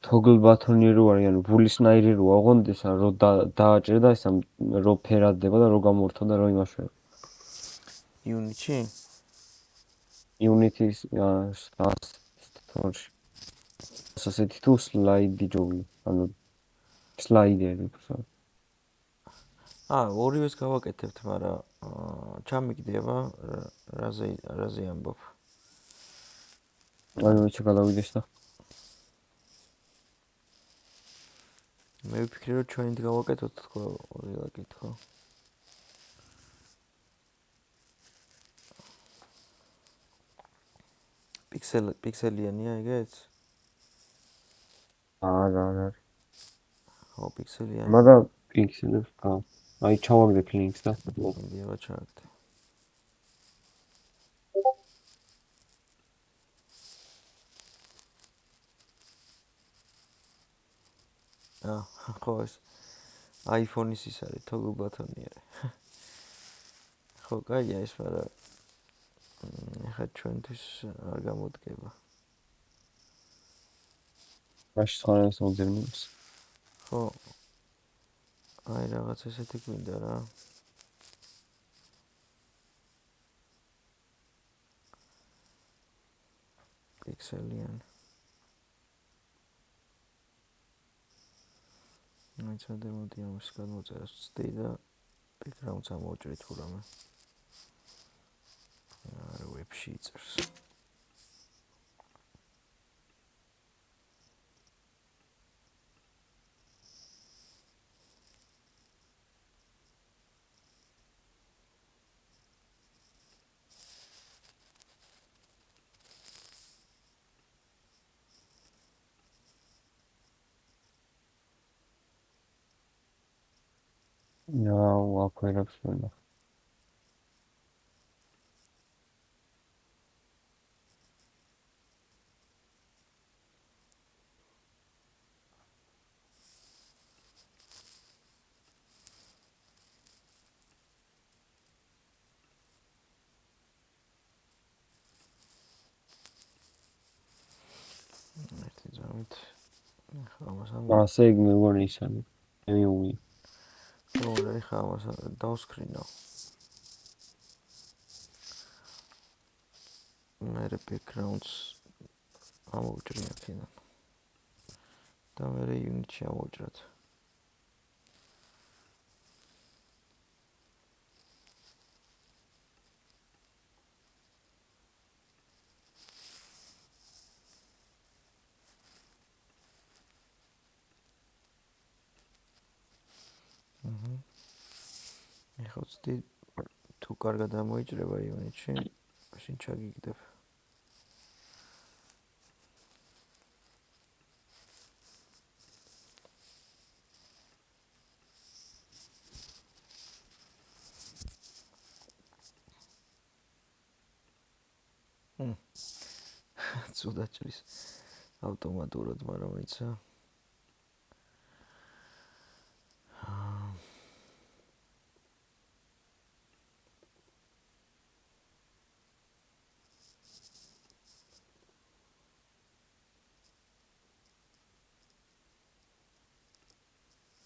[SPEAKER 2] toggle button-ი რო არის, ანუ ბულისნაირი რო აღონდა ესა რო დააჭერე და ესა რო ფერადდება და რო გამორთო და რო იმაშვება.
[SPEAKER 1] Unity-ში?
[SPEAKER 2] Unity-ის store-ში. ასეთი თუ slide ჯობი, ანუ slide-ები ხო?
[SPEAKER 1] ორივეს გავაკეთებთ, მაგრამ ჩამიგდება რაზე ამბობ.
[SPEAKER 2] აი ვიცი გადავიდეს და
[SPEAKER 1] მე ვფიქრე რომ ჩვენით გავაკეთოთ თქო ღილაკით ხო? პიქსელიანია ეგეც?
[SPEAKER 2] არა.
[SPEAKER 1] ხო, პიქსელიანი.
[SPEAKER 2] მაგრამ პიქსელებს ხო. აი ჩავაგდებ links და
[SPEAKER 1] მიდიება ჩავაგდე. ხო ეს iPhone-ის ის არის toggle button-ი არის. ხო, კაია ეს, მაგრამ ახლა ჩვენთვის არ გამოდგება.
[SPEAKER 2] მაშინ სხვანაირად მოვძებნოს.
[SPEAKER 1] ხო. აი რაღაც ესეთი გვინდა რა. პიქსელიანი. აი ცოტა მოდი ამას გადმოწერას ვცდი და background-ს ამოვჭრით თუ რამე. არა ვებში იწერს.
[SPEAKER 2] აქ ვერაფერს ვერ ნახე.
[SPEAKER 1] ერთი ძამით ხა ამას
[SPEAKER 2] ასე იგი მეგონი ისანი. მევიუი.
[SPEAKER 1] როგორ ხა ამას დავსკრინო. მე backgrounds ამოვჭრი აქედან. და მე unit-ში ამოვჭრათ. ეხლა ვცდი თუ კარგად ამოიჭრება unit-ში, შენ ჩაგიგდებ. ცუდად ჭრის ავტომატურად, მაგრამ ისა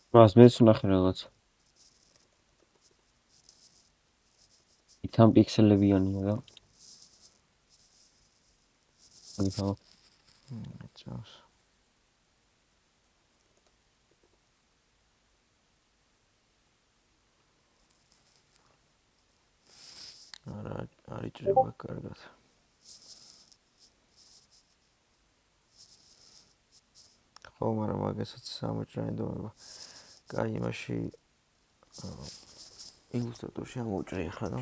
[SPEAKER 2] მას მეც ვნახე რაღაც. თან პიქსელებიანია რა. მაგითაო.
[SPEAKER 1] წავს. არ იჭრება კარგად. ხო, მაგრამ მაგასაც სამოჭრანი დოება. კაი, იმაში ილუსტრატორში ამოვჭრი ახლა და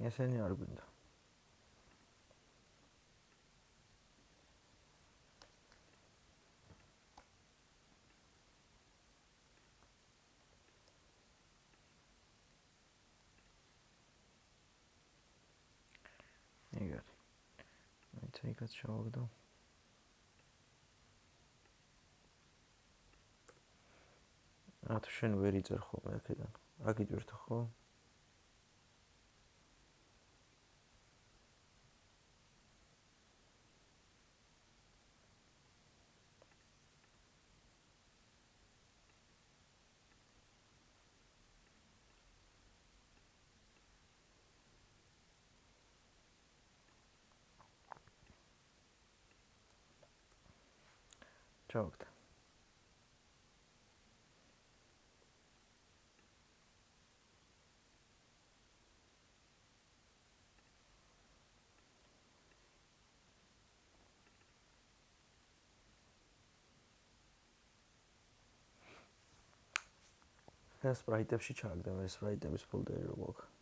[SPEAKER 1] ესენი არ გვინდა. ეგეთი. მაინც იქაც შევაგდო. თუ შენ ვერ იწერო ხოლმე აქედან. აქ იჭერთ ხო? ჩავაგდე. ეს სპრაიტებში ჩააგდე, მე სპრაიტების ფოლდერი რო გვაქვს.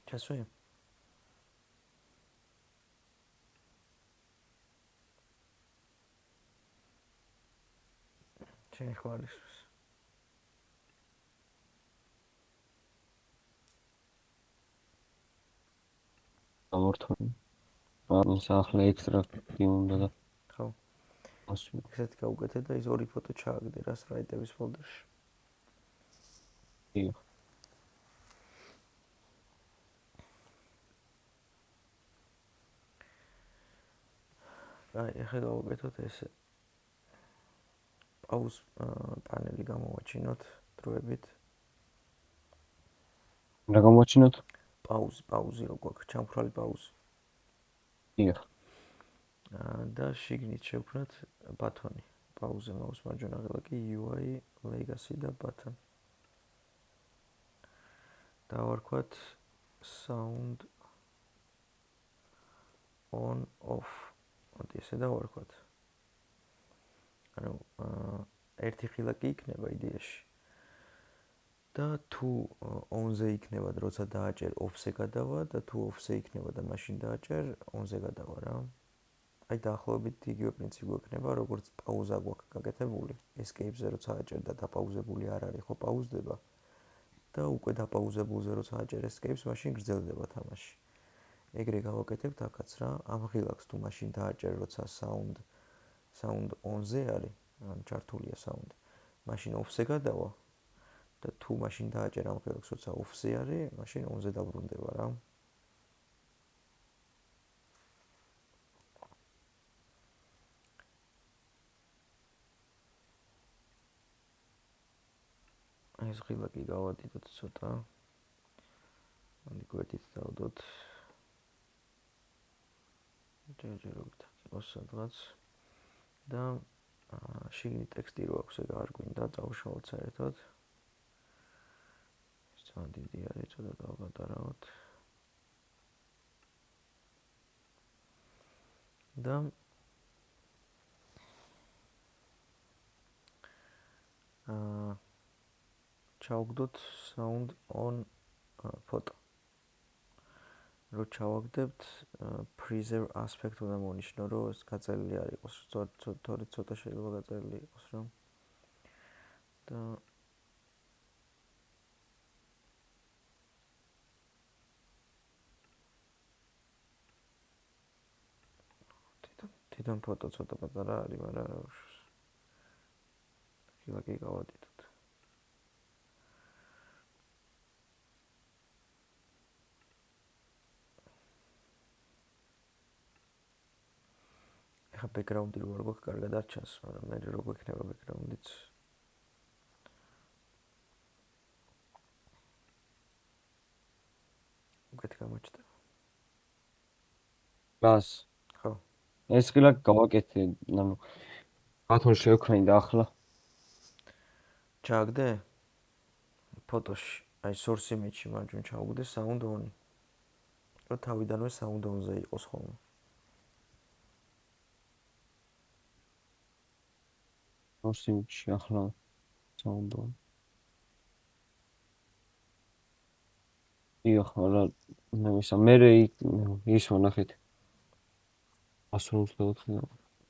[SPEAKER 1] ჩასვი? შენ ხვალისთვის.
[SPEAKER 2] გამორთული. ის ახლა ექსტრაქტი უნდა და
[SPEAKER 1] ხო. ესეთ გავუკეთე და ის ორი ფოტო ჩააგდე რა სპრაიტების ფოლდერში.
[SPEAKER 2] დიახ.
[SPEAKER 1] აი, ახლა გავუკეთოთ ესე. პაუზ პანელი გამოვაჩინოთ დროებით.
[SPEAKER 2] რა გამოვაჩინოთ?
[SPEAKER 1] პაუზი რო გვაქვს, ჩამქრალი პაუზი.
[SPEAKER 2] დიახ.
[SPEAKER 1] და შიგნით შევქნათ ბათონი. პაუზე მაუს მარჯვენა ღილაკი UI legacy და button. დავარქვათ sound on off. მოდი ესე დავარქვათ. ანუ ერთი ღილაკი იქნება იდეაში. და თუ on-ზე იქნება, როცა დააჭერ off-ზე გადავა და თუ off-ზე იქნება და მაშინ დააჭერ on-ზე გადავა რა. აი დაახლოებით იგივე პრინციპი გვექნება, როგორც პაუზა გვაქვს გაკეთებული, escape-ზე როცა აჭერ და დაპაუზებული არ არის, ხო პაუზდება. და უკვე დაპაუზებულზე როცა აჭერ escape-ს, მაშინ გრძელდება თამაში. ეგრე გავაკეთებთ აქაც რა, ამ ღილაკს თუ მაშინ დააჭერ, როცა sound on-ზე არის, ან ჩართულია sound. მაშინ off-ზე გადავა და თუ მაშინ დააჭერ ამ ღილაკს, როცა off-ზე არის, მაშინ on-ზე დაბრუნდება რა. ეს ღილაკი გავადიდოთ ცოტა. მოდი გვერდით დავდოთ. ჯერჯერობით იყოს სადღაც. და შიგნით ტექსტი რო აქვს, ეგ არ გვინდა, დავუშალოთ საერთოდ. ეს ძალიან დიდი არის, ცოტა დავგატარავოთ. და ჩავაგდოთ sound on photo. რო ჩავაგდებთ preserve aspect უნდა მონიშნო, რომ ეს გაწერილი არ იყოს, ცოტა შეიძლება გაწერილი იყოს, რა. და თვითონ ფოტო ცოტა პატარა არის, მაგრამ რა უშავს. ღილაკი გავადიდოთ. ახლა ეხა ბექგრაუნდი რო არ გვაქვს, კარგად არ ჩანს, მაგრამ მე როგორ იქნება ბექგრაუნდიც. უკეთ გამოჩნდება.
[SPEAKER 2] გას.
[SPEAKER 1] ხო.
[SPEAKER 2] ეს კი გავაკეთე, ანუ ბათონი შევქნი და ახლა
[SPEAKER 1] ჩააგდე? ფოტოში, აი source image-ში მარჯვენა ჩაუგდე sound on. რომ თავიდანვე sound on-ზე იყოს ხოლმე.
[SPEAKER 2] source-ში ახლა sound on. ახლა მე ის ვანახეთ. 154.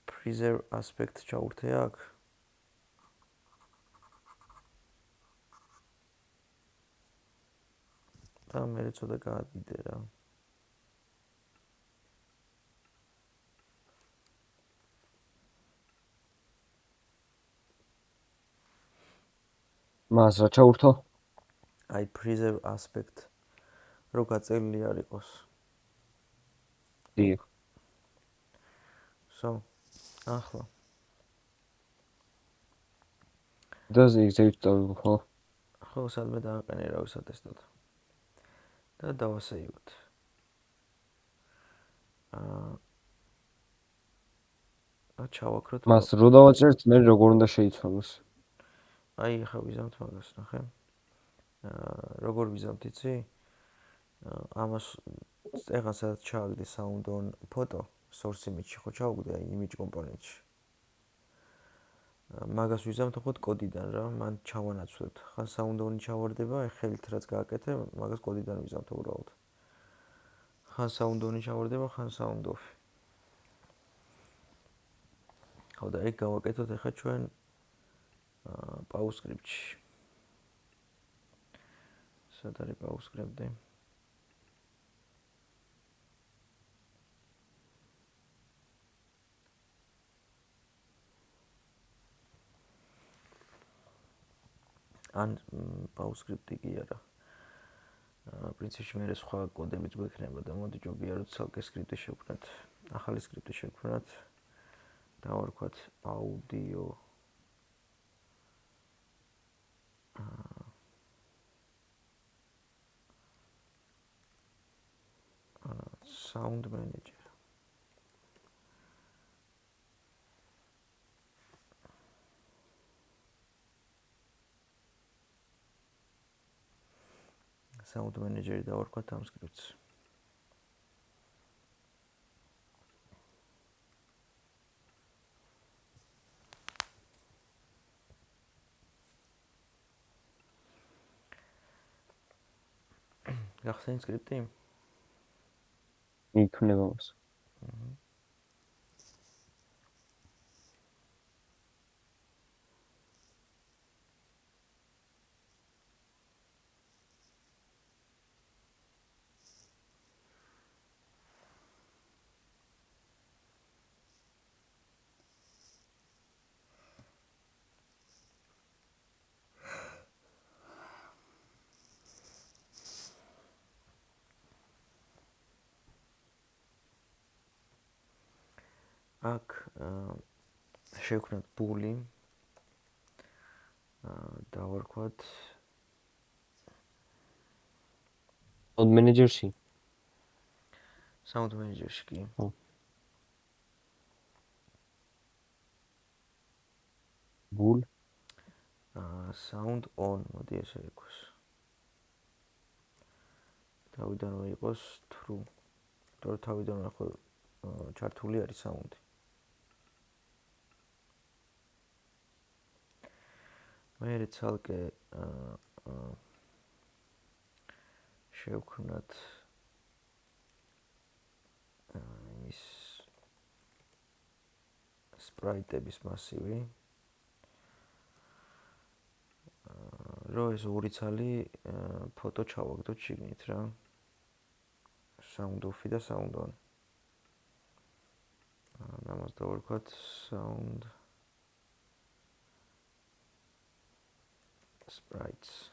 [SPEAKER 1] Preserve aspect ჩაურთე აქ. და მე ცოტა გაადიდე რა.
[SPEAKER 2] მას რა ჩაურთო?
[SPEAKER 1] აი preserve aspect რო გაწეული არ იყოს.
[SPEAKER 2] დიახ.
[SPEAKER 1] So, ახლა.
[SPEAKER 2] და ზეივწავ ხო?
[SPEAKER 1] ხო, სადმე დააყენე რა ვისატესტოთ. და დავასეივოთ. ჩავაქროთ.
[SPEAKER 2] მას რო დავაწერთ, მე როგორ უნდა შეიცვალოს?
[SPEAKER 1] აი, ხა ვიზამთ მაგას, ნახე. როგორ ვიზამთ იცი? ამას ეხლა სადაც ჩააგდე sound on photo source image-ში ხო ჩაუგდე აი image component-ში. მაგას ვიზამთ ხოთ კოდიდან რა, მან ჩავანაცვლოთ. ხან sound on-ი ჩავარდება, აი ხელით რაც გააკეთე, მაგას კოდიდან ვიზამთ უბრალოდ. ხან sound on-ი ჩავარდება, ხან sound off. ხო და ეგ გავაკეთოთ ეხლა ჩვენ pause script-ში. სად არის pause script-ი? ან pause script-ი კი არა. პრინციპში მე სხვა კოდებიც გვექნება და მოდი ჯობია რომ ცალკე სკრიპტი შევქმნათ. ახალი სკრიპტი შევქმნათ. დავარქვათ audio sound manager. Sound manager-ი დავარქვათ ამ სკრიპტს. გახსენით სკრიპტი?
[SPEAKER 2] იქნება მას.
[SPEAKER 1] აქ შევქმნათ ბული. დავარქვათ
[SPEAKER 2] sound manager-ში.
[SPEAKER 1] sound manager-ში კი.
[SPEAKER 2] ხო. ბულ
[SPEAKER 1] sound on, მოდი ესე იყოს. თავიდანვე იყოს true. თორე თავიდანვე ხო ჩართული არის sound-ი. მე ცალკე შევქმნათ ის sprite-ების მასივი. რომ ეს ორი ცალი ფოტო ჩავაგდოთ შიგნით რა. sound off-ი და sound on. ამას დავარქვათ sound sprites.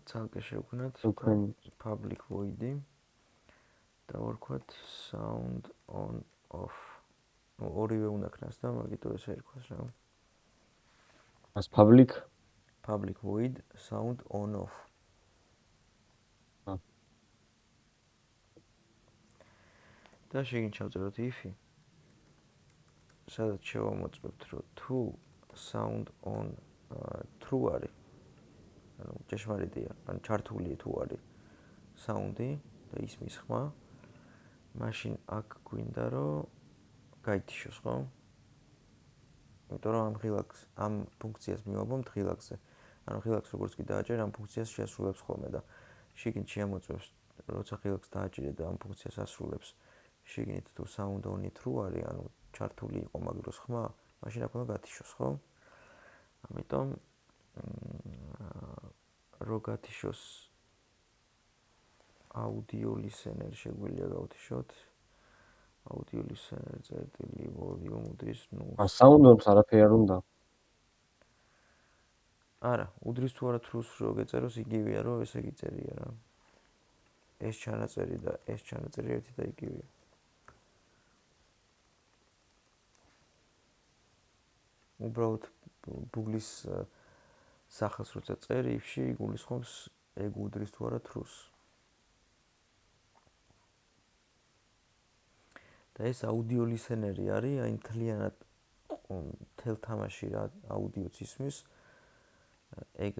[SPEAKER 1] ცალკე შევქმნათ
[SPEAKER 2] თქვენ
[SPEAKER 1] public void-ი და ვარქვათ sound on off. ნუ ორივე უნდა ქნას და მაგიტო ესე ერქვას რა.
[SPEAKER 2] ას public
[SPEAKER 1] Public void sound on off. და შეგინ ჩავწეროთ if-ი. სადაც შევამოწმებთ რომ თუ sound on true არის. ანუ ჭეშმარიტია, ანუ ჩართულია თუ არის sound-ი და ისმის ხმა, მაშინ აქ გვინდა რომ გაითიშოს, ხო? იმიტომ რომ ამ ფუნქციას მივაბამთ ღილაკზე. ანუ ღილაკს როგორც კი დააჭერ, ამ ფუნქციას შეასრულებს ხოლმე და შიგნით შეამოწმებს, როცა ღილაკს დააჭირე და ამ ფუნქციას ასრულებს, შიგნით თუ sound on-ი true არის, ანუ ჩართული იყო მაგ დროს ხმა, მაშინ აქ უნდა გათიშოს, ხო? ამიტომ რო გათიშოს audio listener შეგვიძლია გავთიშოთ. audio listener წერტილი volume უდრის 0.
[SPEAKER 2] ას sound-ს არაფერი არ უნდა.
[SPEAKER 1] არა, უდრის თუ არა true-ს რო გეწეროს იგივეა, რომ ესე გიწერია რა. ეს ჩანაწერი და ეს ჩანაწერი ერთი და იგივეა. უბრალოდ ბუგლის სახელს როცა წერი if-ში იგულისხმობს ეგ უდრის თუ არა true-ს. და ეს audio listener-ი არის, აი მთლიანად მთელ თამაში რა აუდიოც ისმის. ეგ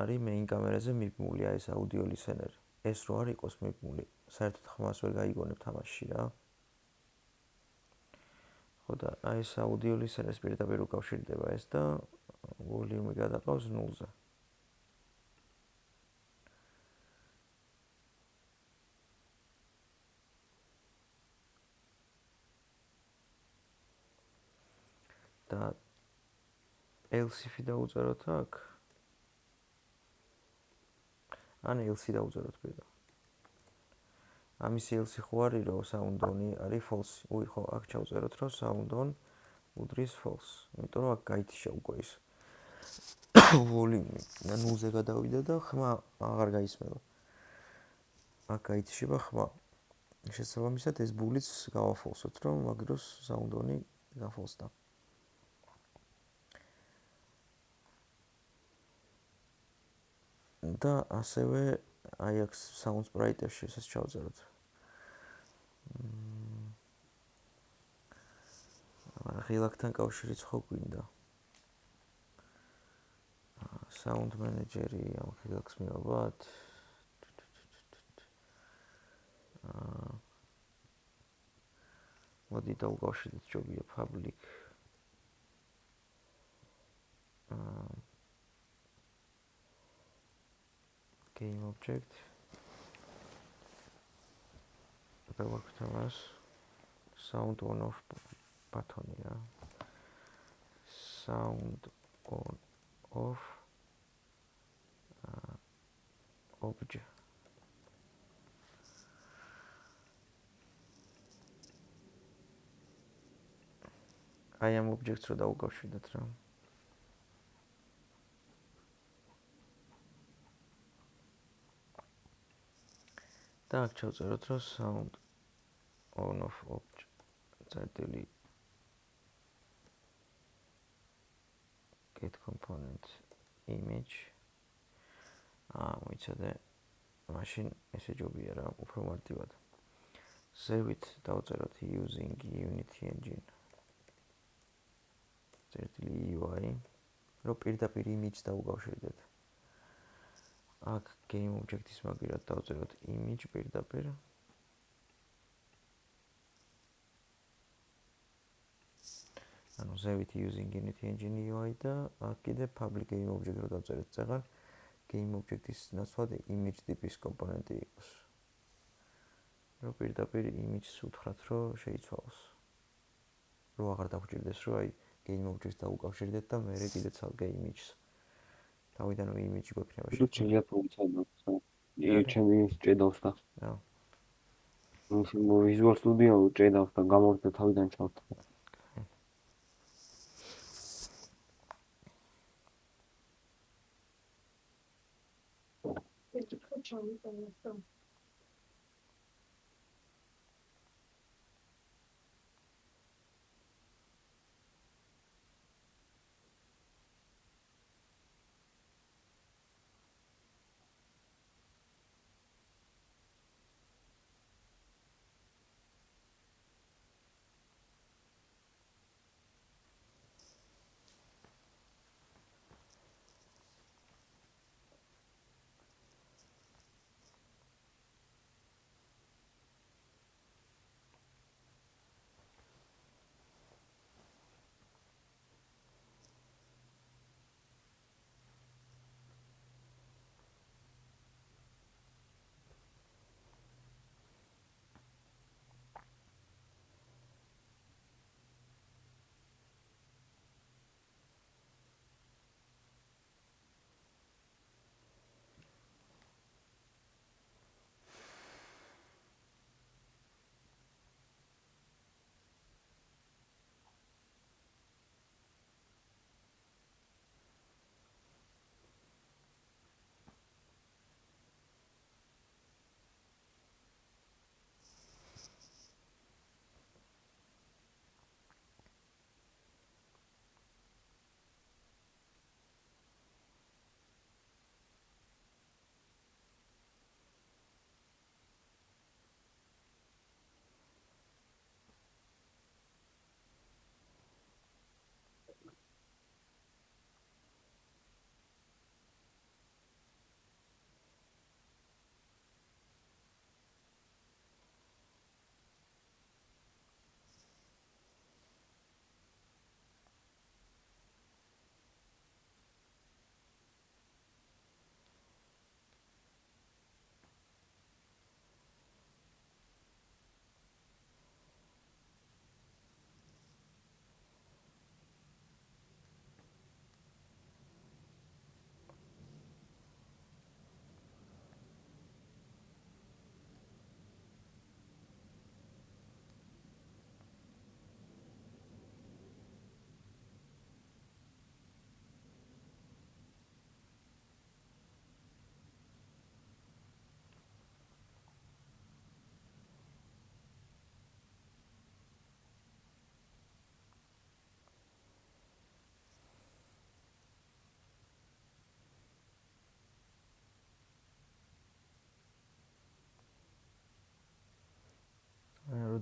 [SPEAKER 1] არის main კამერაზე მიბმული, აი ეს audio listener. ეს რო არ იყოს მიბმული, საერთოდ ხმას ვერ გაიგონებ თამაშში რა. ხო და აი ეს audio listener-ს პირდაპირ უკავშირდება ეს და volume-ი გადაყავს 0-ზე. და else if-ი დაუწეროთ აქ. ან else-ი დაუწეროთ პირდაპირ. ამის else ხო არის, რომ sound on-ი არის false. უი ხო, აქ ჩავწეროთ, რომ sound on უდრის false. იმიტომ რომ აქ გაითიშა უკვე ის volume-ი და 0-ზე გადავიდა და ხმა აღარ გაისმება. აქ გაითიშება ხმა. შესაბამისად ეს ბულიც გავაფოლსოთ, რომ მაგ დროს sound on-ი გაფოლსდა. და ასევე აი აქ sound sprite-ებში ესეც ჩავწეროთ. ღილაკთან კავშირიც ხო გვინდა. sound manager-ი ამ ღილაკს მივაბათ. მოდი დავუკავშირდეთ ჯობია public game object. და ვაკეთებ ამას sound on off button-ი რა. sound on off object. აი ამ objects რო დავუკავშირდეთ რა. და აქ ჩავწეროთ, რომ sound on off object წერტილი get component image. მოიცადე. მაშინ ესე ჯობია რა, უფრო მარტივად. save-ით დავწეროთ using Unity engine. წერტილი UI, რომ პირდაპირ image დავუკავშირდეთ. აქ game object-ის მაგირად დავწეროთ image პირდაპირ. ანუ save-ით using Unity engine UI და აქ კიდე public game object რო დავწერეთ წეღარ, game object-ის ნაცვლად image ტიპის კომპონენტი იყოს. რომ პირდაპირ image-ს უთხრათ, რომ შეიცვალოს. რომ აღარ დაგვჭირდეს, რომ აი game object-ს დავუკავშირდეთ და მერე კიდე ცალკე image-ს. თავიდან რომ image გვექნება
[SPEAKER 2] შეიძლება პროცედურა. ჩემი ჭედავს და.
[SPEAKER 1] რა.
[SPEAKER 2] Visual Studio ჭედავს და გამოვიდა თავიდან ჩავთ.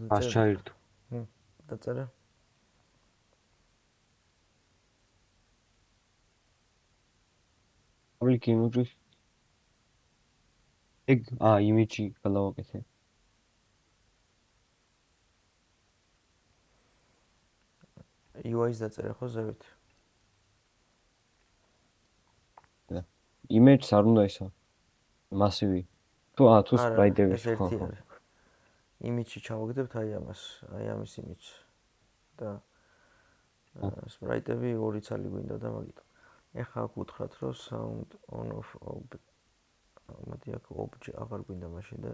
[SPEAKER 2] ას ჩაირთო.
[SPEAKER 1] დაწერა.
[SPEAKER 2] აბლიკი იმუჯის. ეგ იმიჯი გადავაკეთე.
[SPEAKER 1] UI-ს დაწერა ხო ზევით?
[SPEAKER 2] და იმეჯს არ უნდა ისა. მასივი. თუ სპრაიტები
[SPEAKER 1] ეს
[SPEAKER 2] ხო
[SPEAKER 1] ერთი
[SPEAKER 2] ხო.
[SPEAKER 1] არის. იმიჯი ჩავაგდებთ აი ამას, აი ამის იმიჯს. და სპრაიტები ორი ცალი გვინდა და მაგით. ეხლა აქ უთხრათ რომ sound on off მოდი აქ object აღარ გვინდა მაშინ და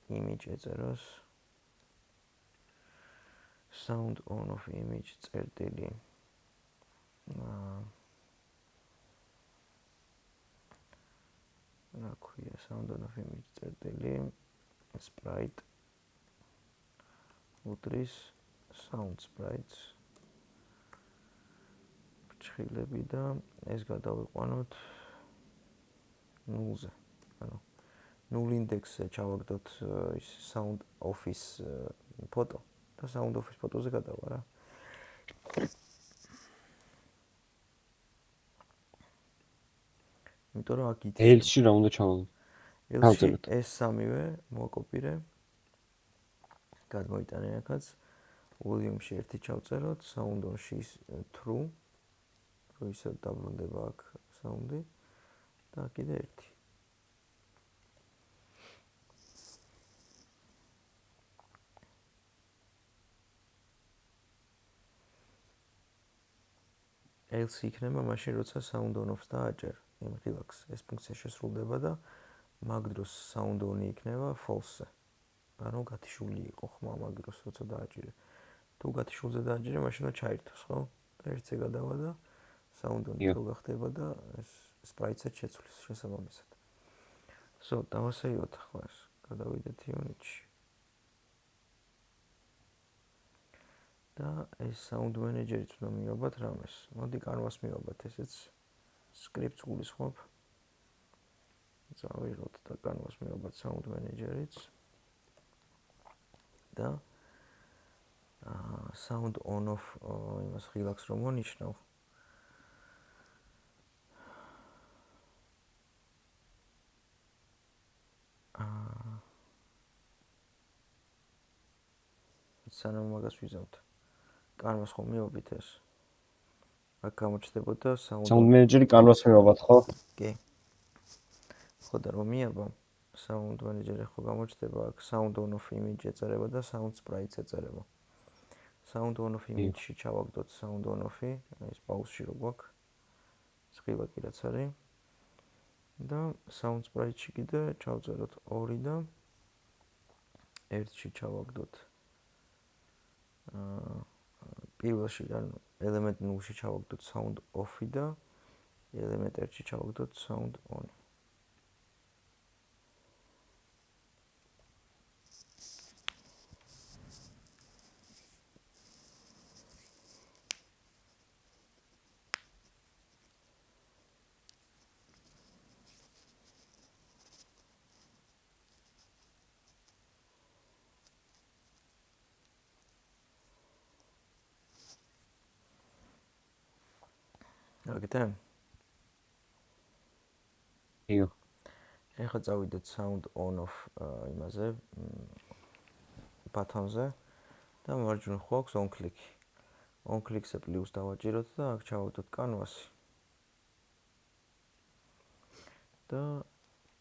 [SPEAKER 1] image ეწეროს. sound on off image წერტილი. რა ქვია sound on off image წერტილი sprite უდრის sound sprites ფრჩხილები და ეს გადავიყვანოთ 0-ზე. ანუ 0 ინდექსზე ჩავაგდოთ ის sound office ფოტო და sound office ფოტოზე გადავა რა. იმიტომ რომ აქ ითხოვს
[SPEAKER 2] ელში რა უნდა ჩავაგდო?
[SPEAKER 1] ელში ეს სამივე მოვაკოპირე. გადმოიტანე აქაც volume-ში ერთი ჩავწეროთ, sound on-ში true. რო ისე დაბრუნდება აქ sound-ი და კიდე ერთი. else იქნება მაშინ როცა sound on-off-ს დააჭერ იმ ღილაკს. ეს ფუნქცია შესრულდება და მაგ დროს sound on-ი იქნება false-ზე. ანუ გათიშული იყო ხმა მაგ დროს როცა დააჭირე. თუ გათიშულზე დააჭირე, მაშინ უნდა ჩაირთოს, ხო? და ერთზე გადავა და sound on-ი რო გახდება და ეს sprite-საც შეცვლის შესაბამისად. So, დავასეიროთ ახლა ეს. გადავიდეთ unit-ში. და ეს sound manager-იც უნდა მივაბათ რამეს. მოდი canvas მივაბათ, ესეც script-ს გულისხმობ. წავიღოთ და canvas მივაბათ sound manager-იც. და sound on off იმას relax რომ მონიშნავ. სანამ მაგას ვიზავთ. canvas ხომ მივაბით ეს. აქ გამოჩნდებოდა sound
[SPEAKER 2] manager-ი canvas მივაბათ, ხო?
[SPEAKER 1] კი. ხო და რომ მიაბა sound manager-ი ხო გამოჩნდება, აქ sound on off image ეწერება და sound sprites ეწერება. sound on off image-ში ჩავაგდოთ sound on off-ი, ეს pause-ში რო გვაქვს. ცხილაკი რაც არის. და sound sprite-ში კიდე ჩავწეროთ 2 და 1-ში ჩავაგდოთ პირველში ანუ element 0-ში ჩავაგდოთ sound off-ი და element 1-ში ჩავაგდოთ sound on-ი. აგეთე?
[SPEAKER 2] იო.
[SPEAKER 1] ეხლა წავიდეთ sound on off იმაზე ბატონზე და მარჯვნივ ხო აქვს on click-ი. on click-ზე პლუს დავაჭიროთ და აქ ჩავაგდოთ canvas-ი. და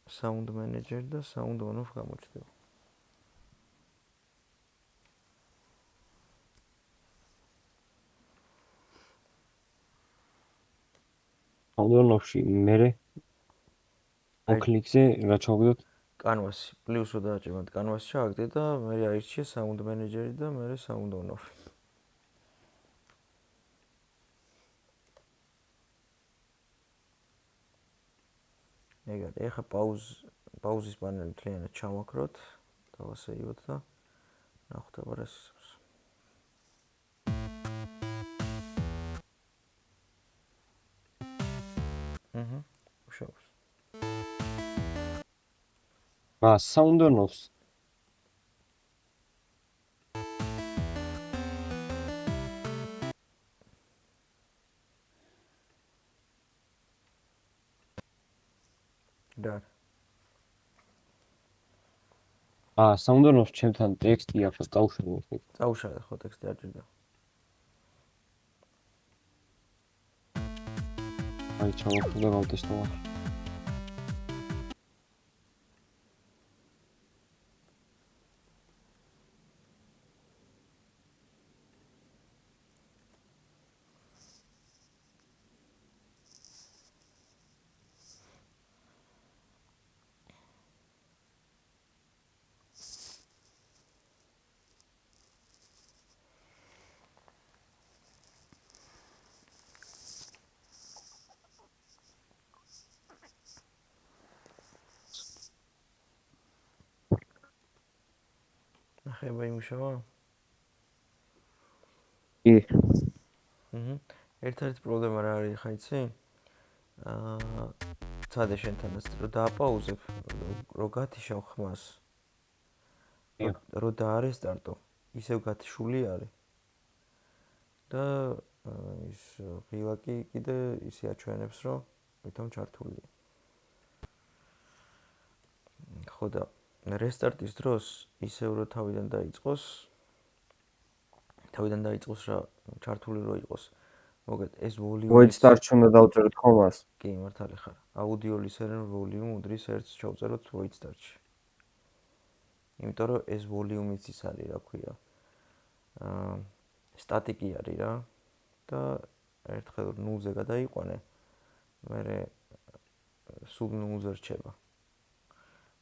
[SPEAKER 1] sound manager და sound on off გამოჩნდება.
[SPEAKER 2] sound on off-ში მერე on click-ზე რა ჩავაგდოთ?
[SPEAKER 1] canvas-ი პლუს რო დააჭიროთ canvas-ში ჩავაგდეთ და მე აირჩიე sound manager-ი და მე sound on off. ეგ არის. ეხლა pause-ის პანელი მთლიანად ჩავაქროთ, დავასეივოთ და ნახოთ აბა რა ისწრებს. უშავს.
[SPEAKER 2] sound on off.
[SPEAKER 1] და
[SPEAKER 2] sound on off ჩემთან ტექსტი აქვს, წავშალოთ.
[SPEAKER 1] წავშალე ხო ტექსტი არ ჭირდა.
[SPEAKER 2] აი ჩავახტო და გავტესტო.
[SPEAKER 1] ახლა იმუშავა?
[SPEAKER 2] კი.
[SPEAKER 1] ერთ-ერთი პრობლემა რა არის ხა იცი? ცადე შენთანაც რო დააპაუზებ, რო გათიშავ ხმას. რო დაარესტარტო, ისევ გათიშული არის. და ის ღილაკი კიდე ისე აჩვენებს, რომ ვითომ ჩართულია. ხო და რესტარტის დროს ისევ რო თავიდან დაიწყოს რა ჩართული რო იყოს. მოგეთ ეს ვოლიუმი
[SPEAKER 2] void start უნდა დავწეროთ ხომას.
[SPEAKER 1] კი, მართალი ხარ. audio listen volume უდრის 1-ს ჩავწეროთ void start-ში. იმიტომ რომ ეს ვოლიუმიც ის არის, რა ქვია. სტატიკი არის რა და ერთხელ 0-ზე გადაიყვანე, მერე სულ 0-ზე რჩება.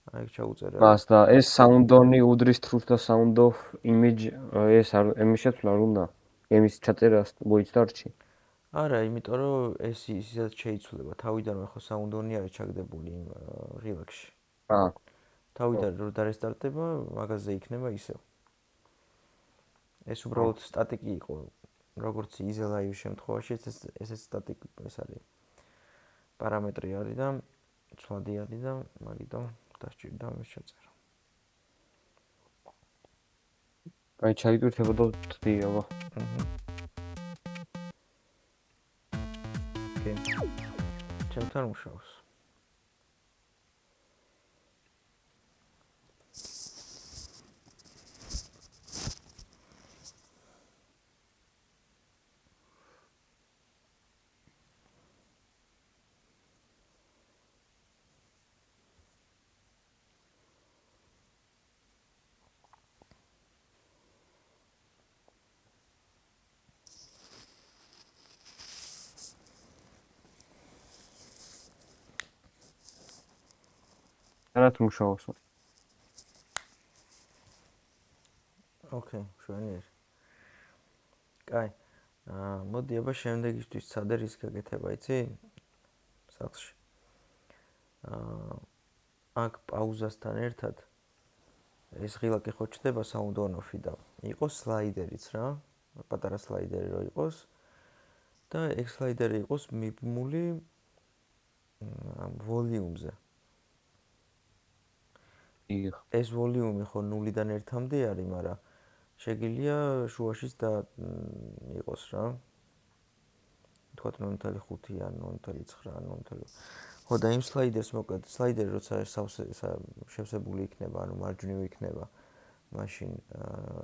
[SPEAKER 1] აი ჩაუწერე.
[SPEAKER 2] მას და ეს sound on-ი უდრის truth და sound off image ეს არ შემეშეცვლა არ უნდა. იმის ჩაწერა void start-ში.
[SPEAKER 1] არა, იმიტომ რომ ეს ისედაც შეიცვლება. თავიდანვე ხო sound on-ი არის ჩაგდებული იმ ღილაკში.
[SPEAKER 2] აა,
[SPEAKER 1] თავიდან რო დარესტარტება, მაგაზე იქნება ისევ. ეს უბრალოდ სტატიკი იყო, როგორც easy live შემთხვევაში, ესეც სტატიკი ეს არის. პარამეტრი არის და ცვლადი არის და მაგიტომ დასჭირდა ამის ჩაწერა.
[SPEAKER 2] აი ჩაიტვირთება და ვთდი აბა.
[SPEAKER 1] ოკეი. ჩემთან მუშაობს.
[SPEAKER 2] რათ მუშაობს?
[SPEAKER 1] ოკეი, შვენიერი. კაი. მოდი აბა შემდეგისთვის ცადე რის გაკეთება, იცი? სახლში. აქ პაუზასთან ერთად ეს ღილაკი ხო ჩდება sound on-off-ი და იყოს სლაიდერიც რა, პატარა სლაიდერი რო იყოს და ეგ სლაიდერი იყოს მიბმული ვოლიუმზე.
[SPEAKER 2] იგ.
[SPEAKER 1] ეს ვოლიუმი ხო 0-დან 1-მდე არის, მაგრამ შეგიძლია შუაშიც და იყოს რა. თქვათ 0.5 ან 0.9 ან 0. ხო და იმ სლაიდერს მოკლედ სლაიდერი როცა შევსებული იქნება, ანუ მარჯვნივ იქნება, მაშინ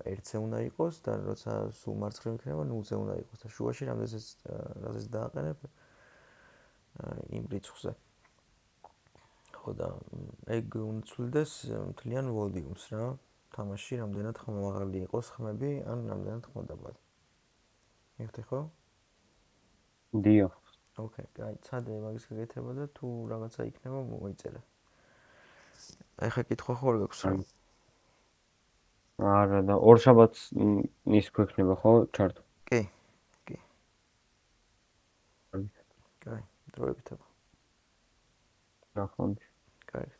[SPEAKER 1] 1-ზე უნდა იყოს და როცა სულ მარცხნივ იქნება 0-ზე უნდა იყოს და შუაში რაზეც დააყენებ იმ რიცხვზე. ხო და ეგ უნდა ცვლიდეს მთლიან ვოლიუმს რა. თამაში რამდენად ხმამაღალი იყოს ხმები ან რამდენად ხმადაბალი. მივხვდი ხო?
[SPEAKER 2] დიახ.
[SPEAKER 1] ოკეი, კაი, ცადე მაგის გაკეთება და თუ რაღაცა იქნება მოიწერე. ეხა კითხვა ხო არ გაქვს რა?
[SPEAKER 2] არა და ორ შაბათს ის გვექნება ხო ჩარტო?
[SPEAKER 1] კი, კი. კაი, დროებით აბა.
[SPEAKER 2] ნახავთ.
[SPEAKER 1] კაი.